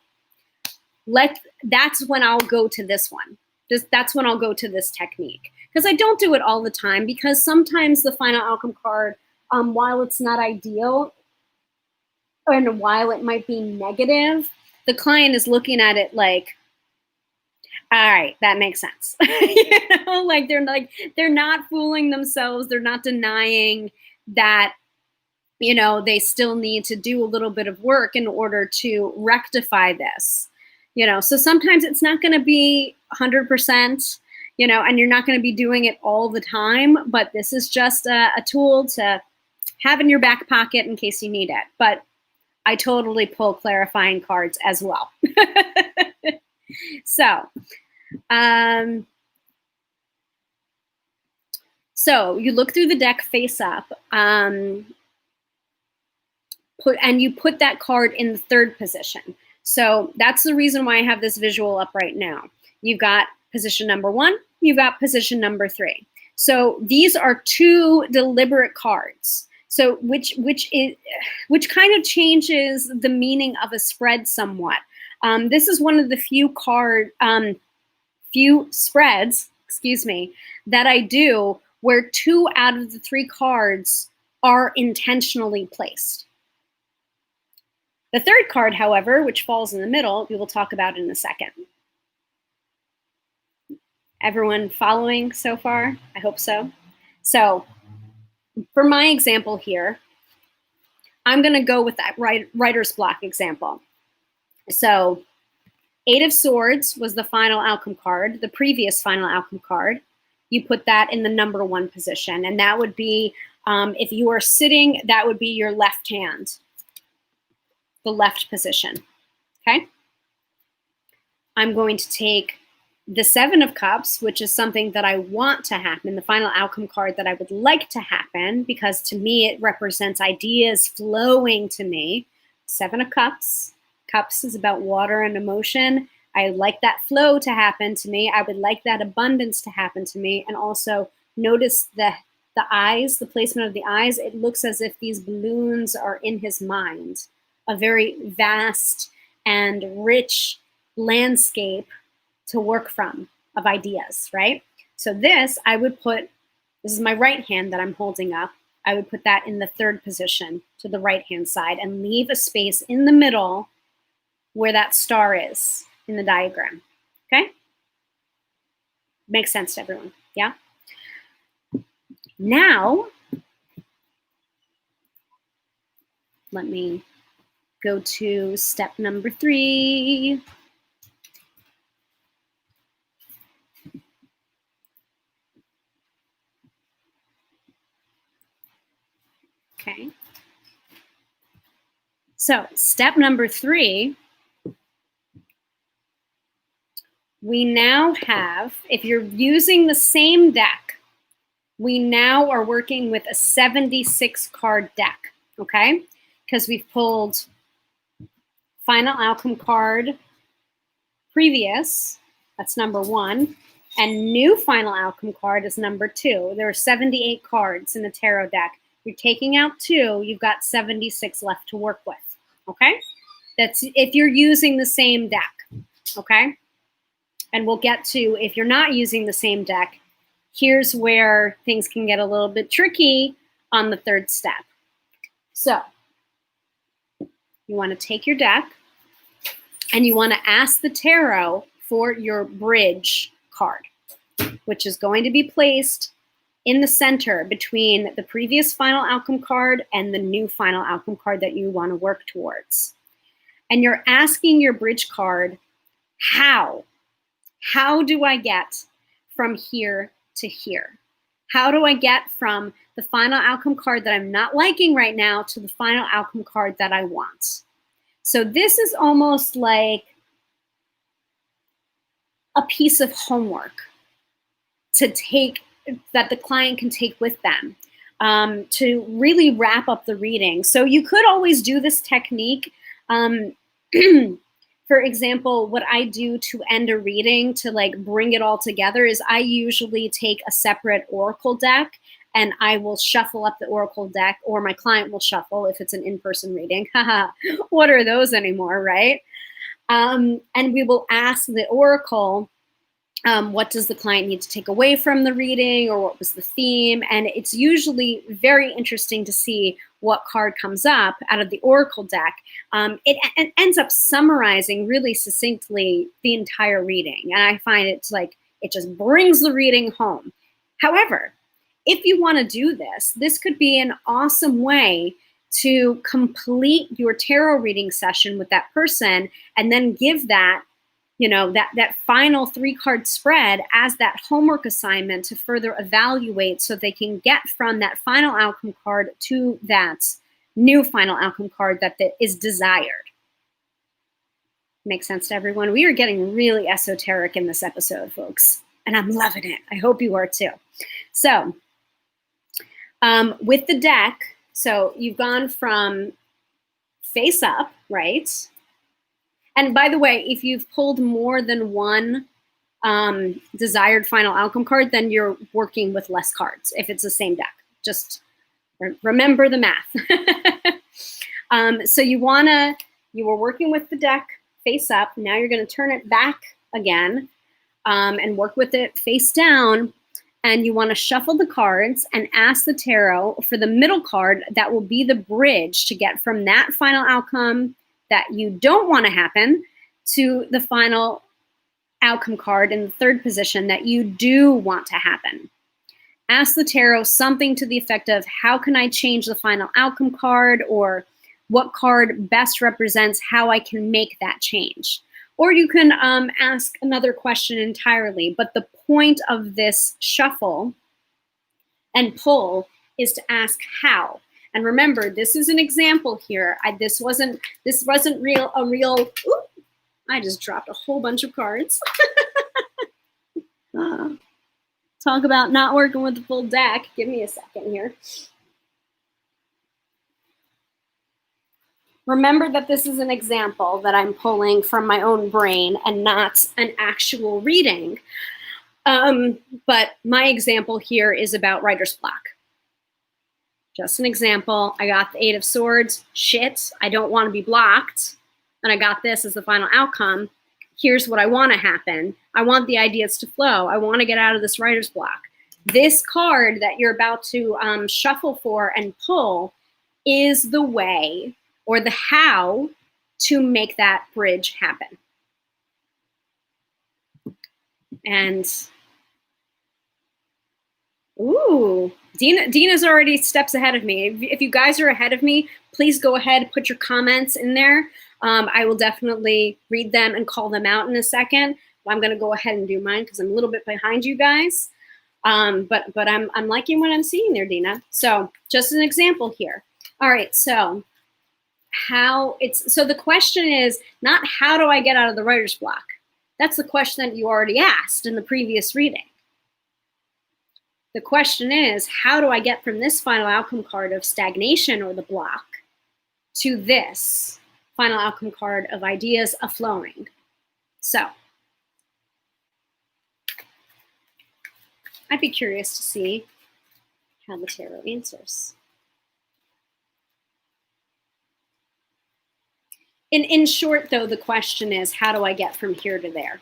that's when I'll go to this one. That's when I'll go to this technique. Because I don't do it all the time, because sometimes the final outcome card, while it's not ideal, and while it might be negative, the client is looking at it like, all right, that makes sense. You know, like they're not fooling themselves. They're not denying that, you know, they still need to do a little bit of work in order to rectify this. You know, so sometimes it's not going to be 100%, you know, and you're not going to be doing it all the time, but this is just a tool to have in your back pocket in case you need it. But I totally pull clarifying cards as well. So you look through the deck face up, you put that card in the third position. So that's the reason why I have this visual up right now. You've got position number 1, you've got position number 3. So these are 2 deliberate cards. So which kind of changes the meaning of a spread somewhat. This is one of the few spreads, that I do where 2 out of the 3 cards are intentionally placed. The third card, however, which falls in the middle, we will talk about in a second. Everyone following so far? I hope so. So for my example here, I'm going to go with that writer's block example. So 8 of Swords was the final outcome card, the previous final outcome card. You put that in the number 1 position, and that would be, if you are sitting, that would be your left hand, the left position, okay? I'm going to take the 7 of Cups, which is something that I want to happen, the final outcome card that I would like to happen, because to me it represents ideas flowing to me. 7 of Cups. Cups is about water and emotion. I would like that flow to happen to me. I would like that abundance to happen to me. And also notice the eyes, the placement of the eyes. It looks as if these balloons are in his mind. A very vast and rich landscape to work from of ideas, right? So this, this is my right hand that I'm holding up. I would put that in the 3rd position to the right-hand side and leave a space in the middle where that star is in the diagram, okay? Makes sense to everyone, yeah? Now, let me go to step number 3. Okay. So step number 3, we now have, if you're using the same deck, we now are working with a 76 card deck, okay? Because we've pulled final outcome card previous, that's number 1, and new final outcome card is number 2. There are 78 cards in the tarot deck. You're taking out 2, you've got 76 left to work with, okay? That's if you're using the same deck, okay? And we'll get to, if you're not using the same deck, here's where things can get a little bit tricky on the third step. So you want to take your deck and you want to ask the tarot for your bridge card, which is going to be placed in the center between the previous final outcome card and the new final outcome card that you want to work towards. And you're asking your bridge card, how? How do I get from here to here? How do I get from the final outcome card that I'm not liking right now to the final outcome card that I want? So this is almost like a piece of homework to take, that the client can take with them to really wrap up the reading. So you could always do this technique. For example, what I do to end a reading to like bring it all together is I usually take a separate oracle deck and I will shuffle up the oracle deck, or my client will shuffle if it's an in-person reading. Haha, what are those anymore, right? And we will ask the oracle, what does the client need to take away from the reading, or what was the theme? And it's usually very interesting to see what card comes up out of the oracle deck. It ends up summarizing really succinctly the entire reading. And I find it's like, it just brings the reading home. However, if you want to do this, this could be an awesome way to complete your tarot reading session with that person and then give that, you know, that final 3-card spread as that homework assignment to further evaluate so they can get from that final outcome card to that new final outcome card that is desired. Makes sense to everyone? We are getting really esoteric in this episode, folks, and I'm loving it. I hope you are too. So with the deck, so you've gone from face up, right? And by the way, if you've pulled more than one desired final outcome card, then you're working with less cards if it's the same deck. Just remember the math. So you were working with the deck face up. Now you're going to turn it back again and work with it face down. And you want to shuffle the cards and ask the tarot for the middle card that will be the bridge to get from that final outcome that you don't want to happen to the final outcome card in the third position that you do want to happen. Ask the tarot something to the effect of, how can I change the final outcome card, or what card best represents how I can make that change? Or you can ask another question entirely, but the point of this shuffle and pull is to ask how. And remember, this is an example here. This wasn't real. Ooh, I just dropped a whole bunch of cards. Talk about not working with the full deck. Give me a second here. Remember that this is an example that I'm pulling from my own brain and not an actual reading. But my example here is about writer's block. Just an example. I got the 8 of Swords. Shit, I don't want to be blocked. And I got this as the final outcome. Here's what I want to happen. I want the ideas to flow. I want to get out of this writer's block. This card that you're about to shuffle for and pull is the way, or the how, to make that bridge happen. And, ooh, Dina's already steps ahead of me. If you guys are ahead of me, please go ahead, put your comments in there. I will definitely read them and call them out in a second. I'm going to go ahead and do mine because I'm a little bit behind you guys. But I'm liking what I'm seeing there, Dina. So just an example here. All right, so the question is not, how do I get out of the writer's block? That's the question that you already asked in the previous reading. The question is, how do I get from this final outcome card of stagnation or the block to this final outcome card of ideas flowing? So I'd be curious to see how the tarot answers. In short, though, the question is, how do I get from here to there?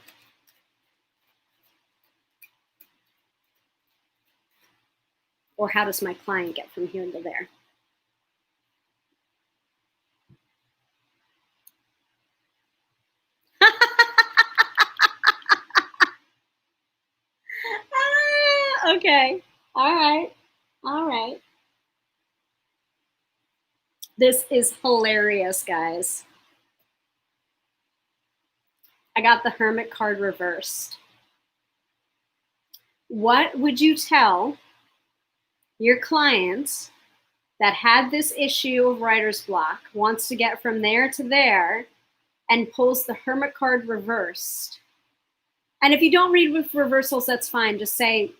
Or how does my client get from here to there? Okay. All right. All right. This is hilarious, guys. I got the Hermit card reversed. What would you tell your clients that had this issue of writer's block, wants to get from there to there, and pulls the Hermit card reversed? And if you don't read with reversals, that's fine. Just say,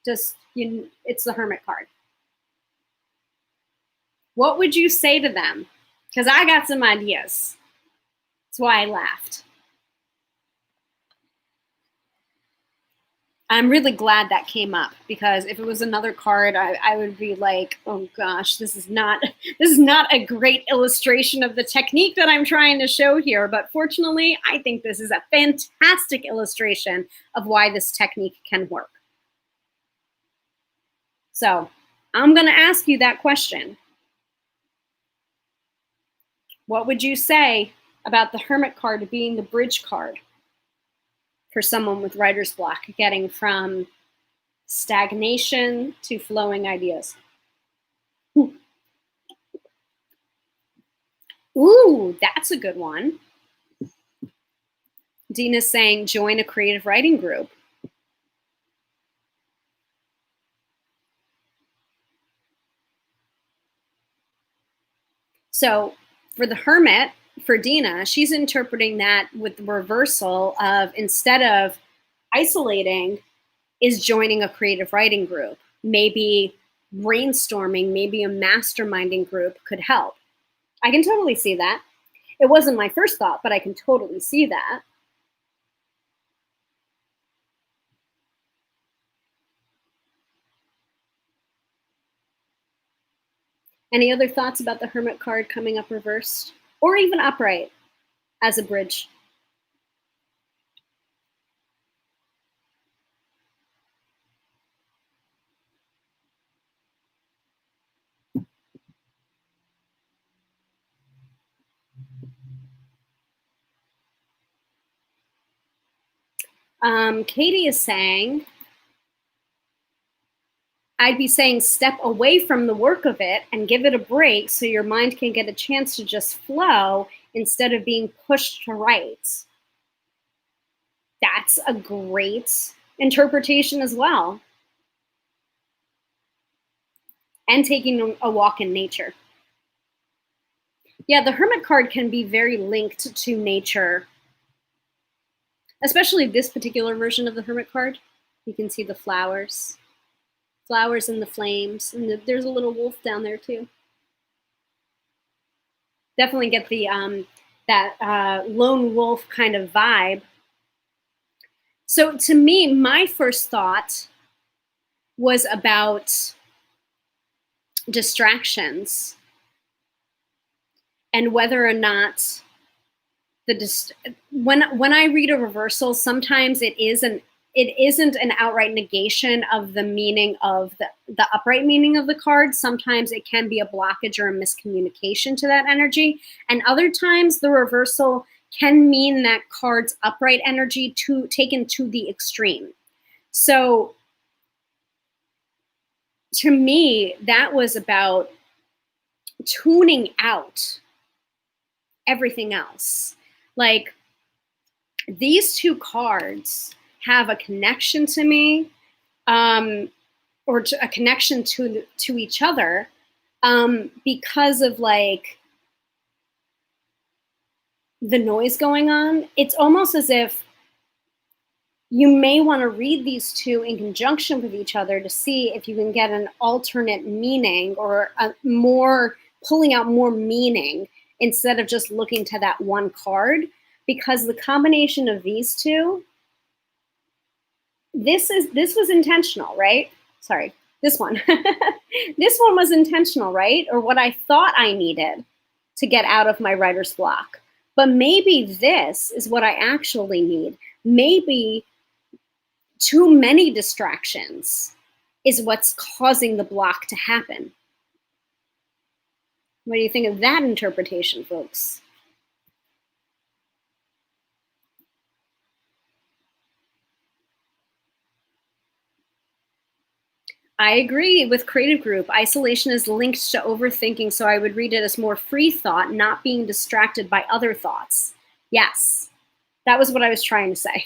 it's the Hermit card. What would you say to them? Because I got some ideas. That's why I laughed. I'm really glad that came up, because if it was another card, I would be like, oh gosh, this is not a great illustration of the technique that I'm trying to show here. But fortunately, I think this is a fantastic illustration of why this technique can work. So I'm going to ask you that question. What would you say about the Hermit card being the bridge card for someone with writer's block, getting from stagnation to flowing ideas? Ooh, that's a good one. Dina's saying join a creative writing group. So for the Hermit, for Dina, she's interpreting that with the reversal of, instead of isolating, is joining a creative writing group. Maybe brainstorming, maybe a masterminding group could help. I can totally see that. It wasn't my first thought, but I can totally see that. Any other thoughts about the Hermit card coming up reversed, or even upright as a bridge? Katie is saying, I'd be saying step away from the work of it and give it a break so your mind can get a chance to just flow instead of being pushed to write. That's a great interpretation as well. And taking a walk in nature. Yeah, the Hermit card can be very linked to nature, especially this particular version of the Hermit card. You can see the flowers and the flames, and there's a little wolf down there too. Definitely get the that lone wolf kind of vibe. So to me, my first thought was about distractions and whether or not when I read a reversal, sometimes it isn't an outright negation of the meaning of the upright meaning of the card. Sometimes it can be a blockage or a miscommunication to that energy. And other times the reversal can mean that card's upright energy taken to the extreme. So to me, that was about tuning out everything else. Like, these two cards have a connection to me, or a connection to each other, because of like the noise going on. It's almost as if you may want to read these two in conjunction with each other to see if you can get an alternate meaning, or pulling out more meaning instead of just looking to that one card. Because the combination of these two, this was intentional, right? Sorry, this one. This one was intentional, right? Or what I thought I needed to get out of my writer's block. But maybe this is what I actually need. Maybe too many distractions is what's causing the block to happen. What do you think of that interpretation, folks? I agree with Creative Group. Isolation is linked to overthinking, so I would read it as more free thought, not being distracted by other thoughts. Yes, that was what I was trying to say.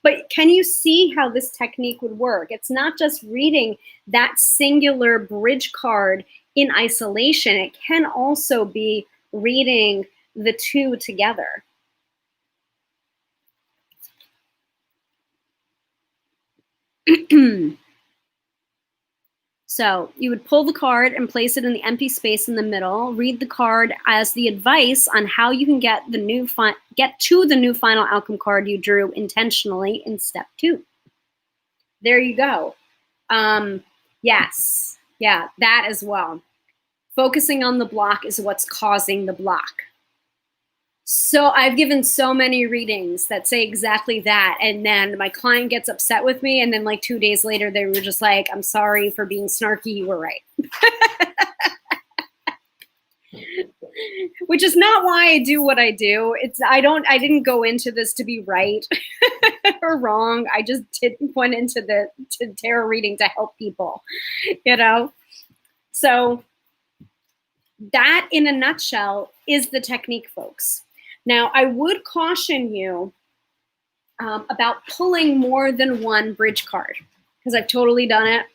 But can you see how this technique would work? It's not just reading that singular bridge card in isolation. It can also be reading the two together. So you would pull the card and place it in the empty space in the middle. Read the card as the advice on how you can get to the new final outcome card you drew intentionally in step 2. There you go. Yes, yeah, that as well. Focusing on the block is what's causing the block. So I've given so many readings that say exactly that. And then my client gets upset with me. And then like 2 days later, they were just like, I'm sorry for being snarky. You were right. Which is not why I do what I do. I didn't go into this to be right or wrong. I just went into tarot reading to help people, you know? So that in a nutshell is the technique, folks. Now, I would caution you about pulling more than one bridge card, because I've totally done it.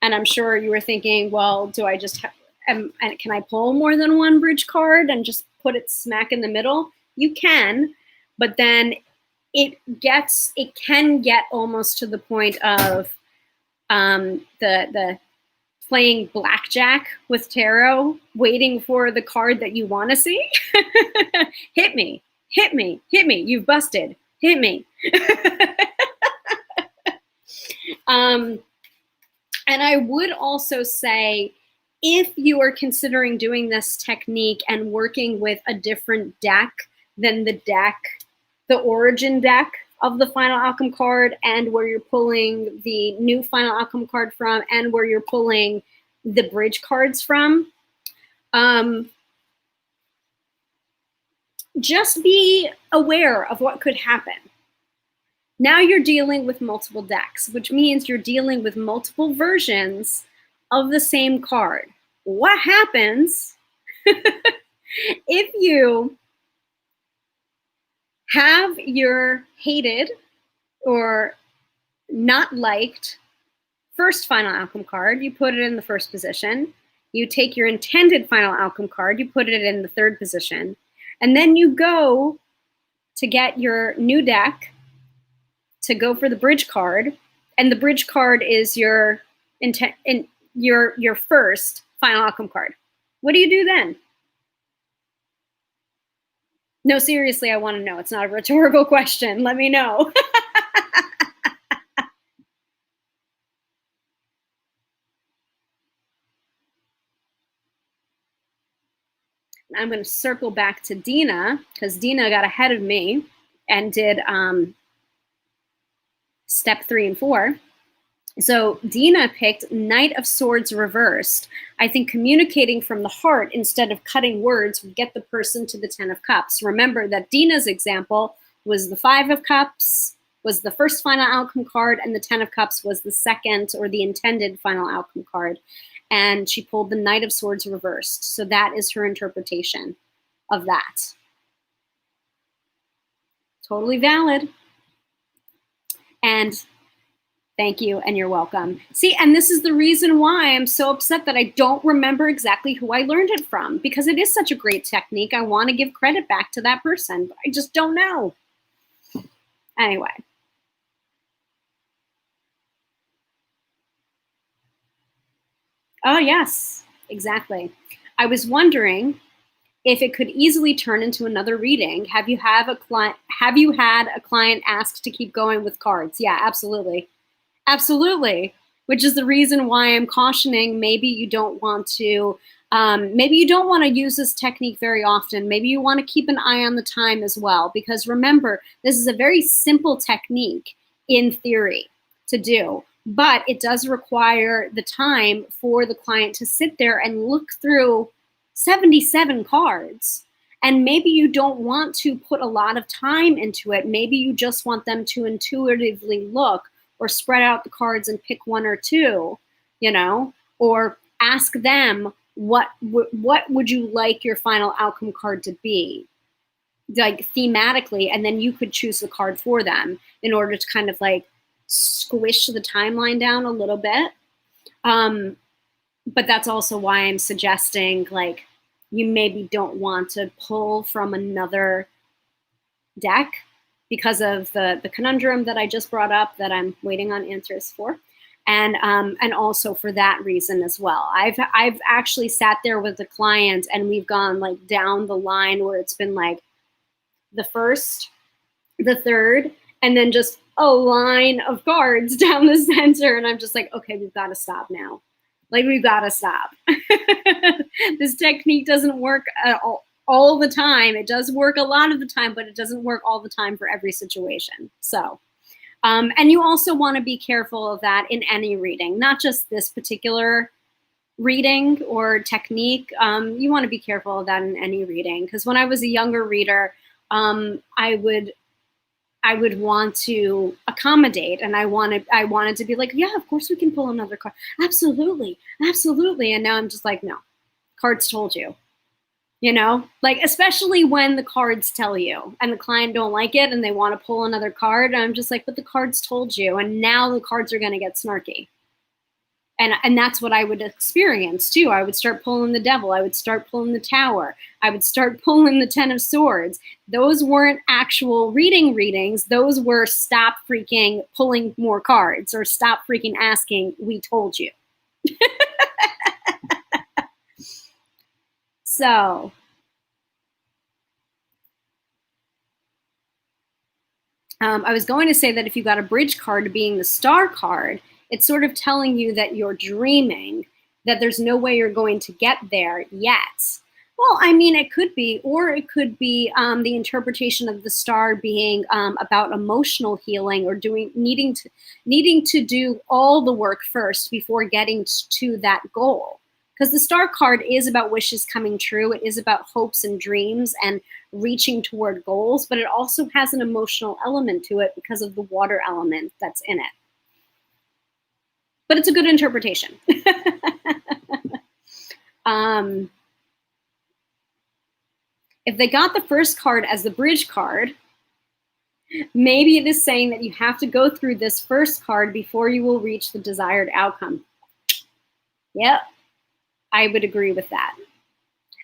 And I'm sure you were thinking, well, do I just can I pull more than one bridge card and just put it smack in the middle? You can, but then it can get almost to the point of the playing blackjack with tarot, waiting for the card that you want to see. Hit me, hit me, hit me. You've busted. Hit me. And I would also say, if you are considering doing this technique and working with a different deck than the origin deck of the final outcome card, and where you're pulling the new final outcome card from, and where you're pulling the bridge cards from, just be aware of what could happen. Now you're dealing with multiple decks, which means you're dealing with multiple versions of the same card. What happens if you have your hated or not liked first final outcome card, you put it in the first position. You take your intended final outcome card, you put it in the third position. And then you go to get your new deck to go for the bridge card. And the bridge card is your first final outcome card. What do you do then? No, seriously, I want to know. It's not a rhetorical question. Let me know. I'm going to circle back to Dina, because Dina got ahead of me and did step 3 and 4. So Dina picked Knight of Swords reversed. I think communicating from the heart instead of cutting words would get the person to the 10 of Cups. Remember that Dina's example was the 5 of Cups, was the first final outcome card, and the 10 of Cups was the second, or the intended final outcome card. And she pulled the Knight of Swords reversed. So that is her interpretation of that. Totally valid. And thank you, and you're welcome. See, and this is the reason why I'm so upset that I don't remember exactly who I learned it from, because it is such a great technique. I want to give credit back to that person, but I just don't know. Anyway. Oh, yes, exactly. I was wondering if it could easily turn into another reading. Have you had a client ask to keep going with cards? Yeah, absolutely. Absolutely. Which is the reason why I'm cautioning maybe you don't want to use this technique very often. Maybe you want to keep an eye on the time as well, because remember, this is a very simple technique in theory to do, But it does require the time for the client to sit there and look through 77 cards. And maybe you don't want to put a lot of time into it. Maybe you just want them to intuitively look or spread out the cards and pick one or two, or ask them, what would you like your final outcome card to be, like thematically, and then you could choose the card for them in order to kind of like squish the timeline down a little bit. But that's also why I'm suggesting, like, you maybe don't want to pull from another deck because of the conundrum that I just brought up that I'm waiting on answers for. And also for that reason as well. I've actually sat there with the client and we've gone like down the line where it's been like the first, the third, and then just a line of cards down the center. And I'm just like, okay, we've got to stop now. Like, we've got to stop. This technique doesn't work at all the time. It does work a lot of the time, but it doesn't work all the time for every situation. So, and you also want to be careful of that in any reading, not just this particular reading or technique. You want to be careful of that in any reading. Because when I was a younger reader, I would want to accommodate, and I wanted to be like, yeah, of course we can pull another card. Absolutely. Absolutely. And now I'm just like, no, cards told you, like, especially when the cards tell you and the client don't like it and they want to pull another card. And I'm just like, but the cards told you. And now the cards are going to get snarky. And that's what I would experience too. I would start pulling the Devil. I would start pulling the Tower. I would start pulling the Ten of Swords. Those weren't actual readings. Those were stop freaking pulling more cards, or stop freaking asking, we told you. So, I was going to say that if you got a bridge card being the Star card, it's sort of telling you that you're dreaming, that there's no way you're going to get there yet. Well, I mean, it could be, or it could be the interpretation of the Star being about emotional healing, or needing to do all the work first before getting to that goal. Because the Star card is about wishes coming true. It is about hopes and dreams and reaching toward goals, but it also has an emotional element to it because of the water element that's in it. But it's a good interpretation. If they got the first card as the bridge card, maybe it is saying that you have to go through this first card before you will reach the desired outcome. Yep, I would agree with that.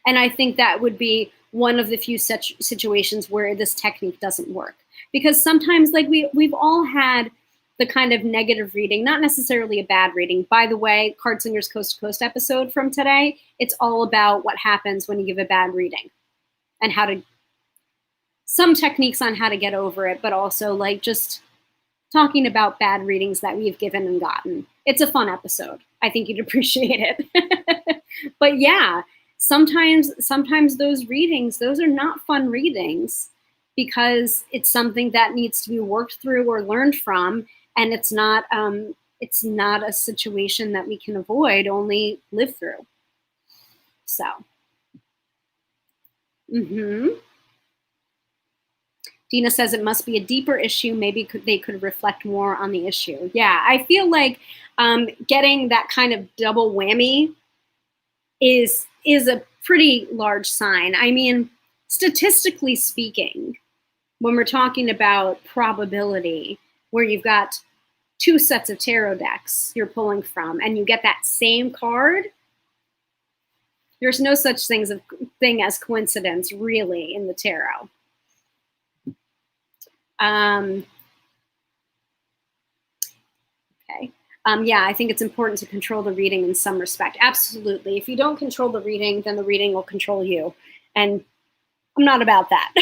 And I think that would be one of the few such situations where this technique doesn't work. Because sometimes, like, we've all had the kind of negative reading, not necessarily a bad reading. By the way, Card Slingers Coast to Coast episode from today, it's all about what happens when you give a bad reading and some techniques on how to get over it, but also like just talking about bad readings that we've given and gotten. It's a fun episode. I think you'd appreciate it. But yeah, sometimes those readings, those are not fun readings because it's something that needs to be worked through or learned from. And it's not a situation that we can avoid, only live through. So, Dina says it must be a deeper issue. Maybe they could reflect more on the issue. Yeah, I feel like getting that kind of double whammy is a pretty large sign. I mean, statistically speaking, when we're talking about probability, where you've got two sets of tarot decks you're pulling from and you get that same card, there's no such thing as coincidence, really, in the tarot. Okay. Yeah, I think it's important to control the reading in some respect. Absolutely. If you don't control the reading, then the reading will control you. And I'm not about that.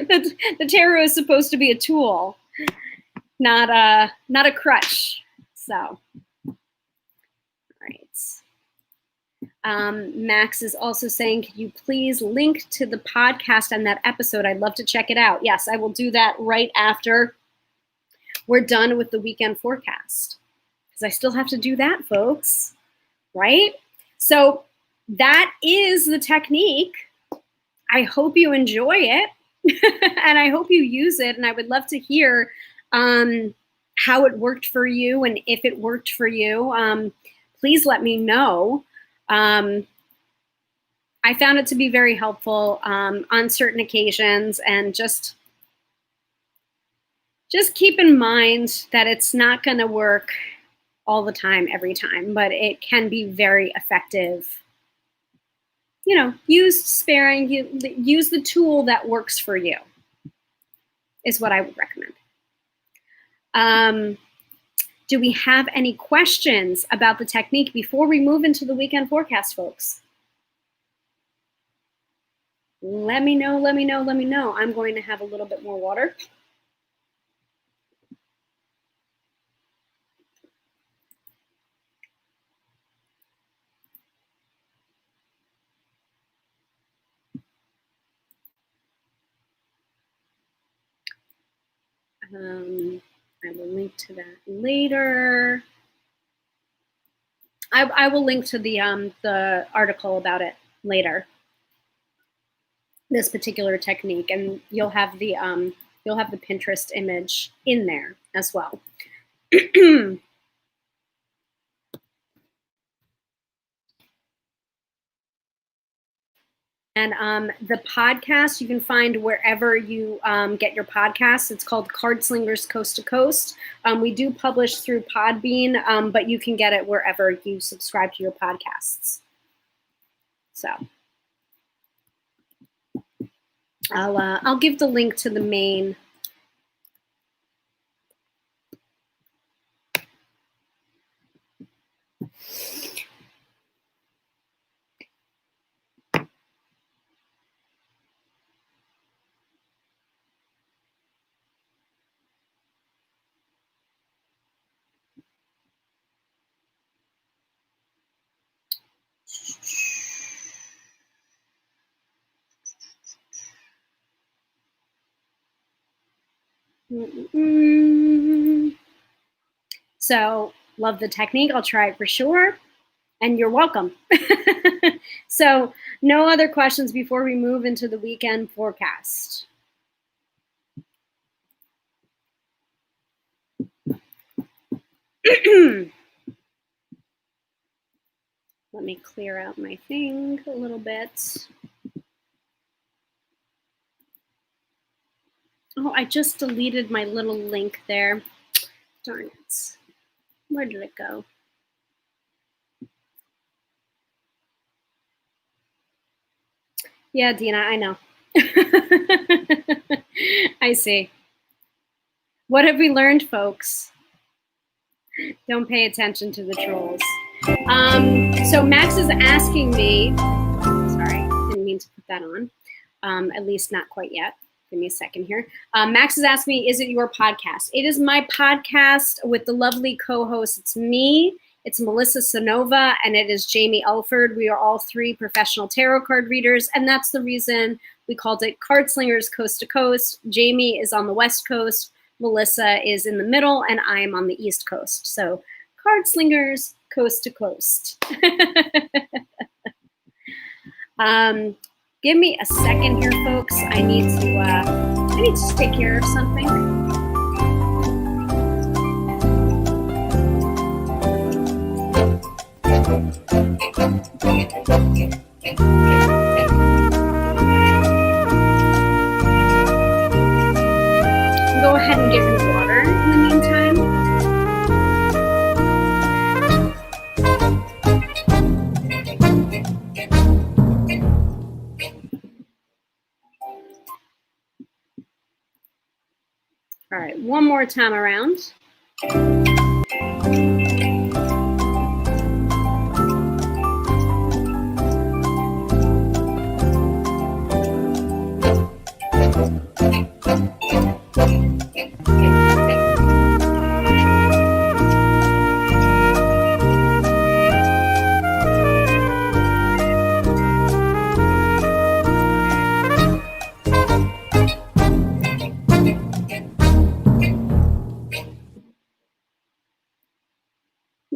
The tarot is supposed to be a tool, not a crutch. So, all right. Max is also saying, can you please link to the podcast on that episode? I'd love to check it out. Yes, I will do that right after we're done with the weekend forecast. Because I still have to do that, folks, right? So that is the technique. I hope you enjoy it and I hope you use it. And I would love to hear how it worked for you, and if it worked for you, please let me know. I found it to be very helpful on certain occasions, and just keep in mind that it's not going to work all the time, every time, but it can be very effective. You know, use sparing, use the tool that works for you is what I would recommend. Do we have any questions about the technique before we move into the weekend forecast, folks? Let me know, let me know, let me know. I'm going to have a little bit more water. I will link to that later. I will link to the article about it later. This particular technique, and you'll have the Pinterest image in there as well. And the podcast you can find wherever you get your podcasts. It's called Card Slingers Coast to Coast. We do publish through Podbean, but you can get it wherever you subscribe to your podcasts. So I'll give the link to the main. So love the technique. I'll try it for sure. And you're welcome. So no other questions before we move into the weekend forecast. Let me clear out my thing a little bit. Oh, I just deleted my little link there. Darn it. Where did it go? Yeah, Dina, I know. I see. What have we learned, folks? Don't pay attention to the trolls. So Max is asking me, sorry, didn't mean to put that on, at least not quite yet. Give me a second here. Max is asking me, is it your podcast? It is my podcast with the lovely co-host. It's me, it's Melissa Sonova, and it is Jamie Alford. We are all three professional tarot card readers, and that's the reason we called it Card Slingers Coast to Coast. Jamie is on the West Coast, Melissa is in the middle, and I am on the East Coast. So Card Slingers Coast to Coast. Give me a second here, folks. I need to take care of something. Go ahead and get me water in the meantime. All right, one more time around.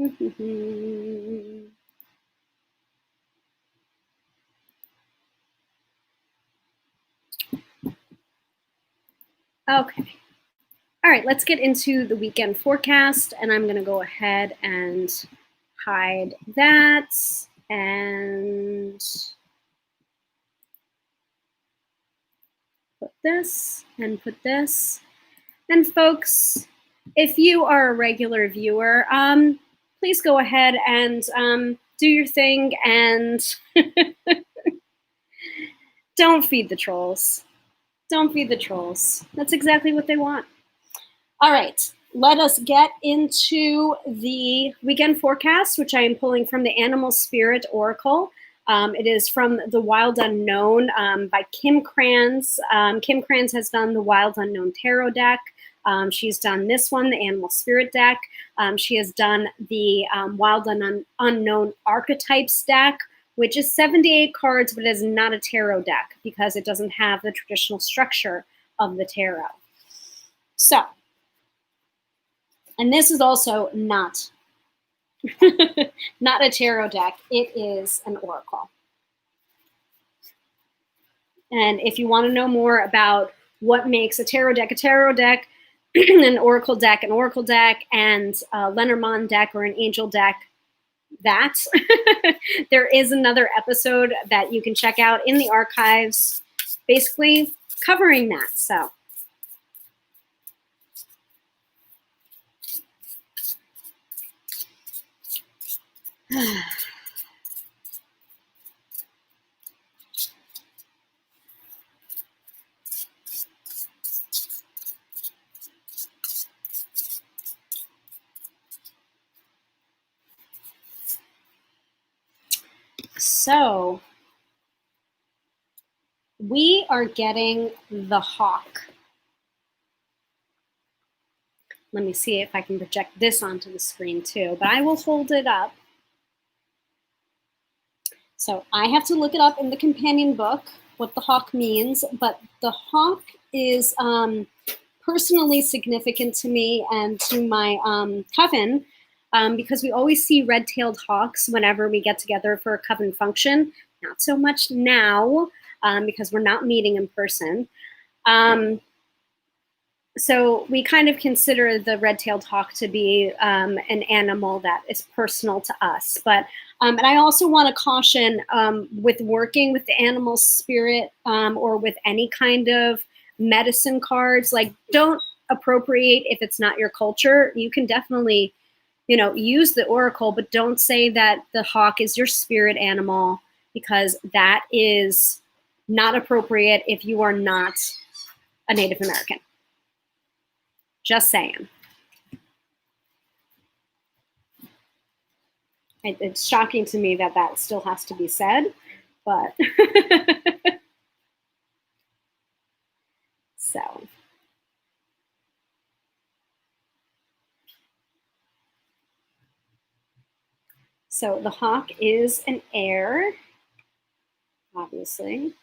Okay. All right, let's get into the weekend forecast, and I'm going to go ahead and hide that and put this and put this. And folks, if you are a regular viewer, please go ahead and do your thing and don't feed the trolls. Don't feed the trolls. That's exactly what they want. All right, let us get into the weekend forecast, which I am pulling from the Animal Spirit Oracle. It is from The Wild Unknown by Kim Kranz. Kim Kranz has done the Wild Unknown Tarot deck. She's done this one, the Animal Spirit deck. She has done the Wild Unknown Archetypes deck, which is 78 cards, but it is not a tarot deck because it doesn't have the traditional structure of the tarot. So, and this is also not, not a tarot deck. It is an oracle. And if you want to know more about what makes a tarot deck, an oracle deck, and a Lenormand deck or an angel deck, that there is another episode that you can check out in the archives, basically covering that. So we are getting the hawk. Let me see if I can project this onto the screen too, but I will hold it up. So I have to look it up in the companion book, what the hawk means, but the hawk is personally significant to me and to my coven because we always see red-tailed hawks whenever we get together for a coven function. Not so much now because we're not meeting in person. So we kind of consider the red-tailed hawk to be an animal that is personal to us. But and I also want to caution with working with the animal spirit or with any kind of medicine cards, like don't appropriate if it's not your culture. You can definitely, use the oracle, but don't say that the hawk is your spirit animal because that is not appropriate if you are not a Native American. Just saying. It's shocking to me that that still has to be said, but so the hawk is an air, obviously.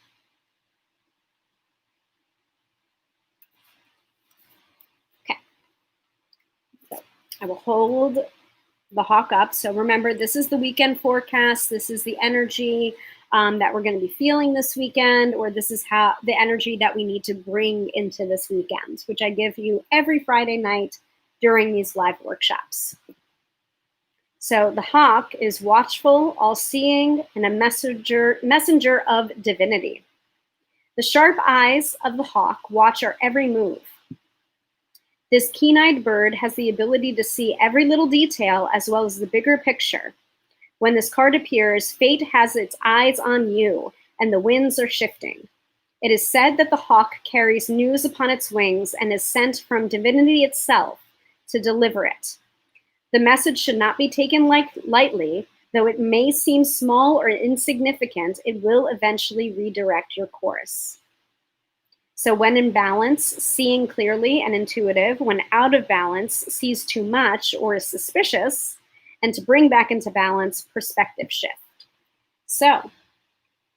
Okay. So I will hold the hawk up. So remember, this is the weekend forecast. This is the energy that we're going to be feeling this weekend, or this is how the energy that we need to bring into this weekend, which I give you every Friday night during these live workshops. So the hawk is watchful, all-seeing, and a messenger of divinity. The sharp eyes of the hawk watch our every move. This keen-eyed bird has the ability to see every little detail as well as the bigger picture. When this card appears, fate has its eyes on you, and the winds are shifting. It is said that the hawk carries news upon its wings and is sent from divinity itself to deliver it. The message should not be taken lightly, though it may seem small or insignificant, it will eventually redirect your course. So when in balance, seeing clearly and intuitive. When out of balance, sees too much or is suspicious. And to bring back into balance, perspective shift. So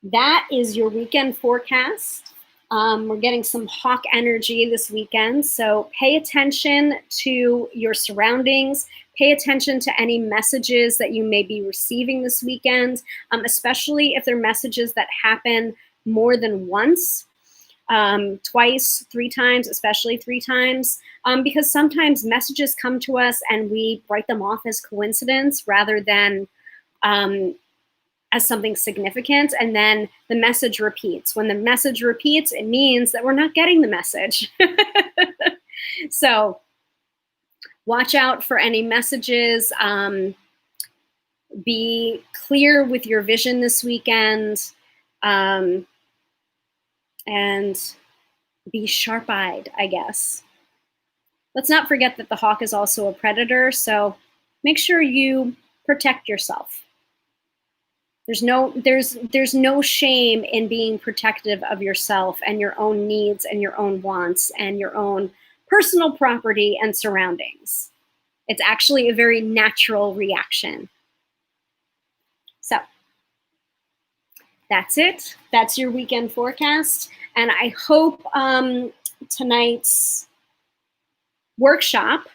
that is your weekend forecast. We're getting some hawk energy this weekend, so pay attention to your surroundings. Pay attention to any messages that you may be receiving this weekend, especially if they're messages that happen more than once, twice, 3 times, especially 3 times, because sometimes messages come to us and we write them off as coincidence rather than as something significant, and then the message repeats. When the message repeats, it means that we're not getting the message. So watch out for any messages. Be clear with your vision this weekend, and be sharp-eyed, I guess. Let's not forget that the hawk is also a predator, so make sure you protect yourself. There's no shame in being protective of yourself and your own needs and your own wants and your own personal property and surroundings. It's actually a very natural reaction. So that's it. That's your weekend forecast. And I hope tonight's workshop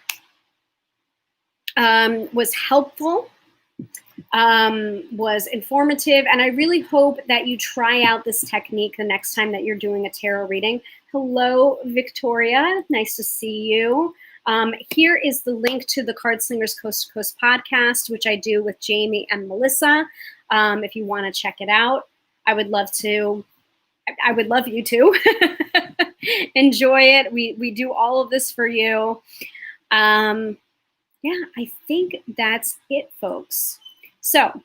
was helpful, was informative, and I really hope that you try out this technique the next time that you're doing a tarot reading. Hello, Victoria. Nice to see you. Here is the link to the Card Slingers Coast to Coast podcast, which I do with Jamie and Melissa. If you want to check it out, I would love you to enjoy it. We do all of this for you. Yeah, I think that's it, folks. So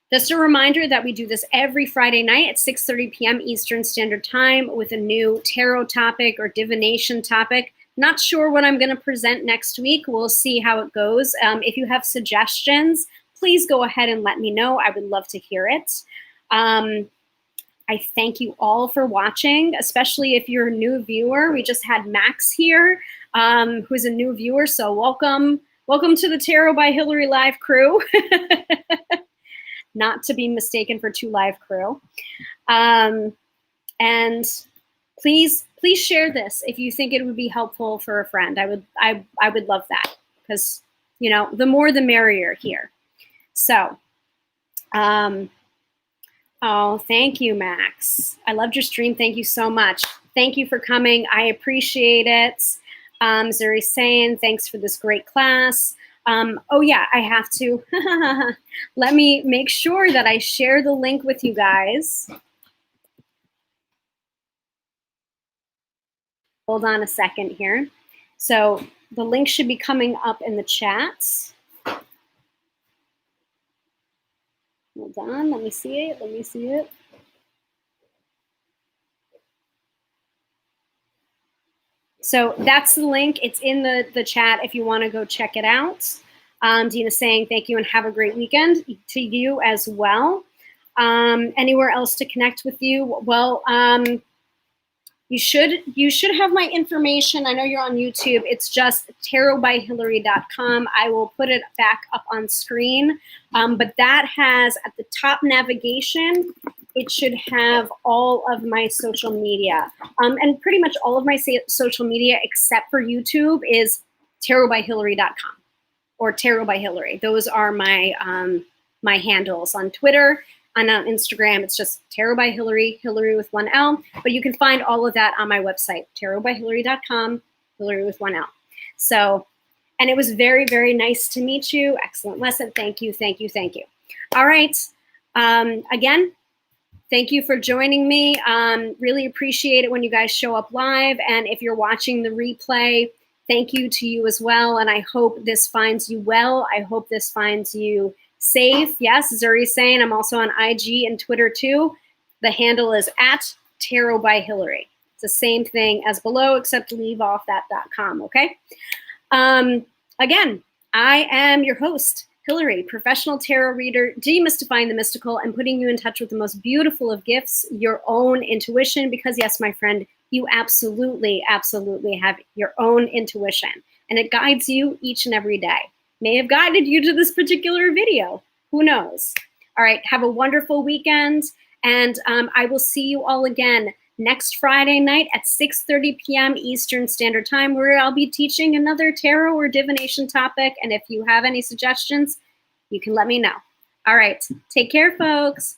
just a reminder that we do this every Friday night at 6:30 p.m. Eastern Standard Time with a new tarot topic or divination topic. Not sure what I'm going to present next week. We'll see how it goes. If you have suggestions, please go ahead and let me know. I would love to hear it. I thank you all for watching, especially if you're a new viewer. We just had Max here, who's a new viewer, so welcome. Welcome to the Tarot by Hilary live crew. Not to be mistaken for 2 live crew. And please share this if you think it would be helpful for a friend. I would love that, because the more the merrier here. So oh, thank you, Max. I loved your stream. Thank you so much. Thank you for coming. I appreciate it. Zuri saying, thanks for this great class. Oh yeah, I have to. Let me make sure that I share the link with you guys. Hold on a second here. So the link should be coming up in the chats. Hold on, let me see it. So that's the link. It's in the chat if you want to go check it out. Dina saying thank you and have a great weekend to you as well. Anywhere else to connect with you? Well, you should have my information. I know you're on YouTube. It's just tarotbyhilary.com. I will put it back up on screen. But that has at the top navigation, it should have all of my social media. And pretty much all of my social media except for YouTube is tarotbyhilary.com or Tarot by Hilary. Those are my my handles on Twitter. And on Instagram, it's just Tarot by Hilary, Hilary with 1 L. But you can find all of that on my website, tarotbyhilary.com, Hilary with 1 L. So, and it was very, very nice to meet you. Excellent lesson. Thank you, thank you, thank you. All right. Again, thank you for joining me. Really appreciate it when you guys show up live. And if you're watching the replay, thank you to you as well. And I hope this finds you well. I hope this finds you safe. Yes, Zuri's saying I'm also on IG and Twitter too. The handle is at Tarot by Hilary. It's the same thing as below, except leave off that .com, okay? Again, I am your host, Hilary, professional tarot reader, demystifying the mystical and putting you in touch with the most beautiful of gifts, your own intuition, because yes, my friend, you absolutely, absolutely have your own intuition, and it guides you each and every day. May have guided you to this particular video. Who knows? All right, have a wonderful weekend, and I will see you all again next Friday night at 6:30 p.m. Eastern Standard Time, where I'll be teaching another tarot or divination topic. And if you have any suggestions, you can let me know. All right. Take care, folks.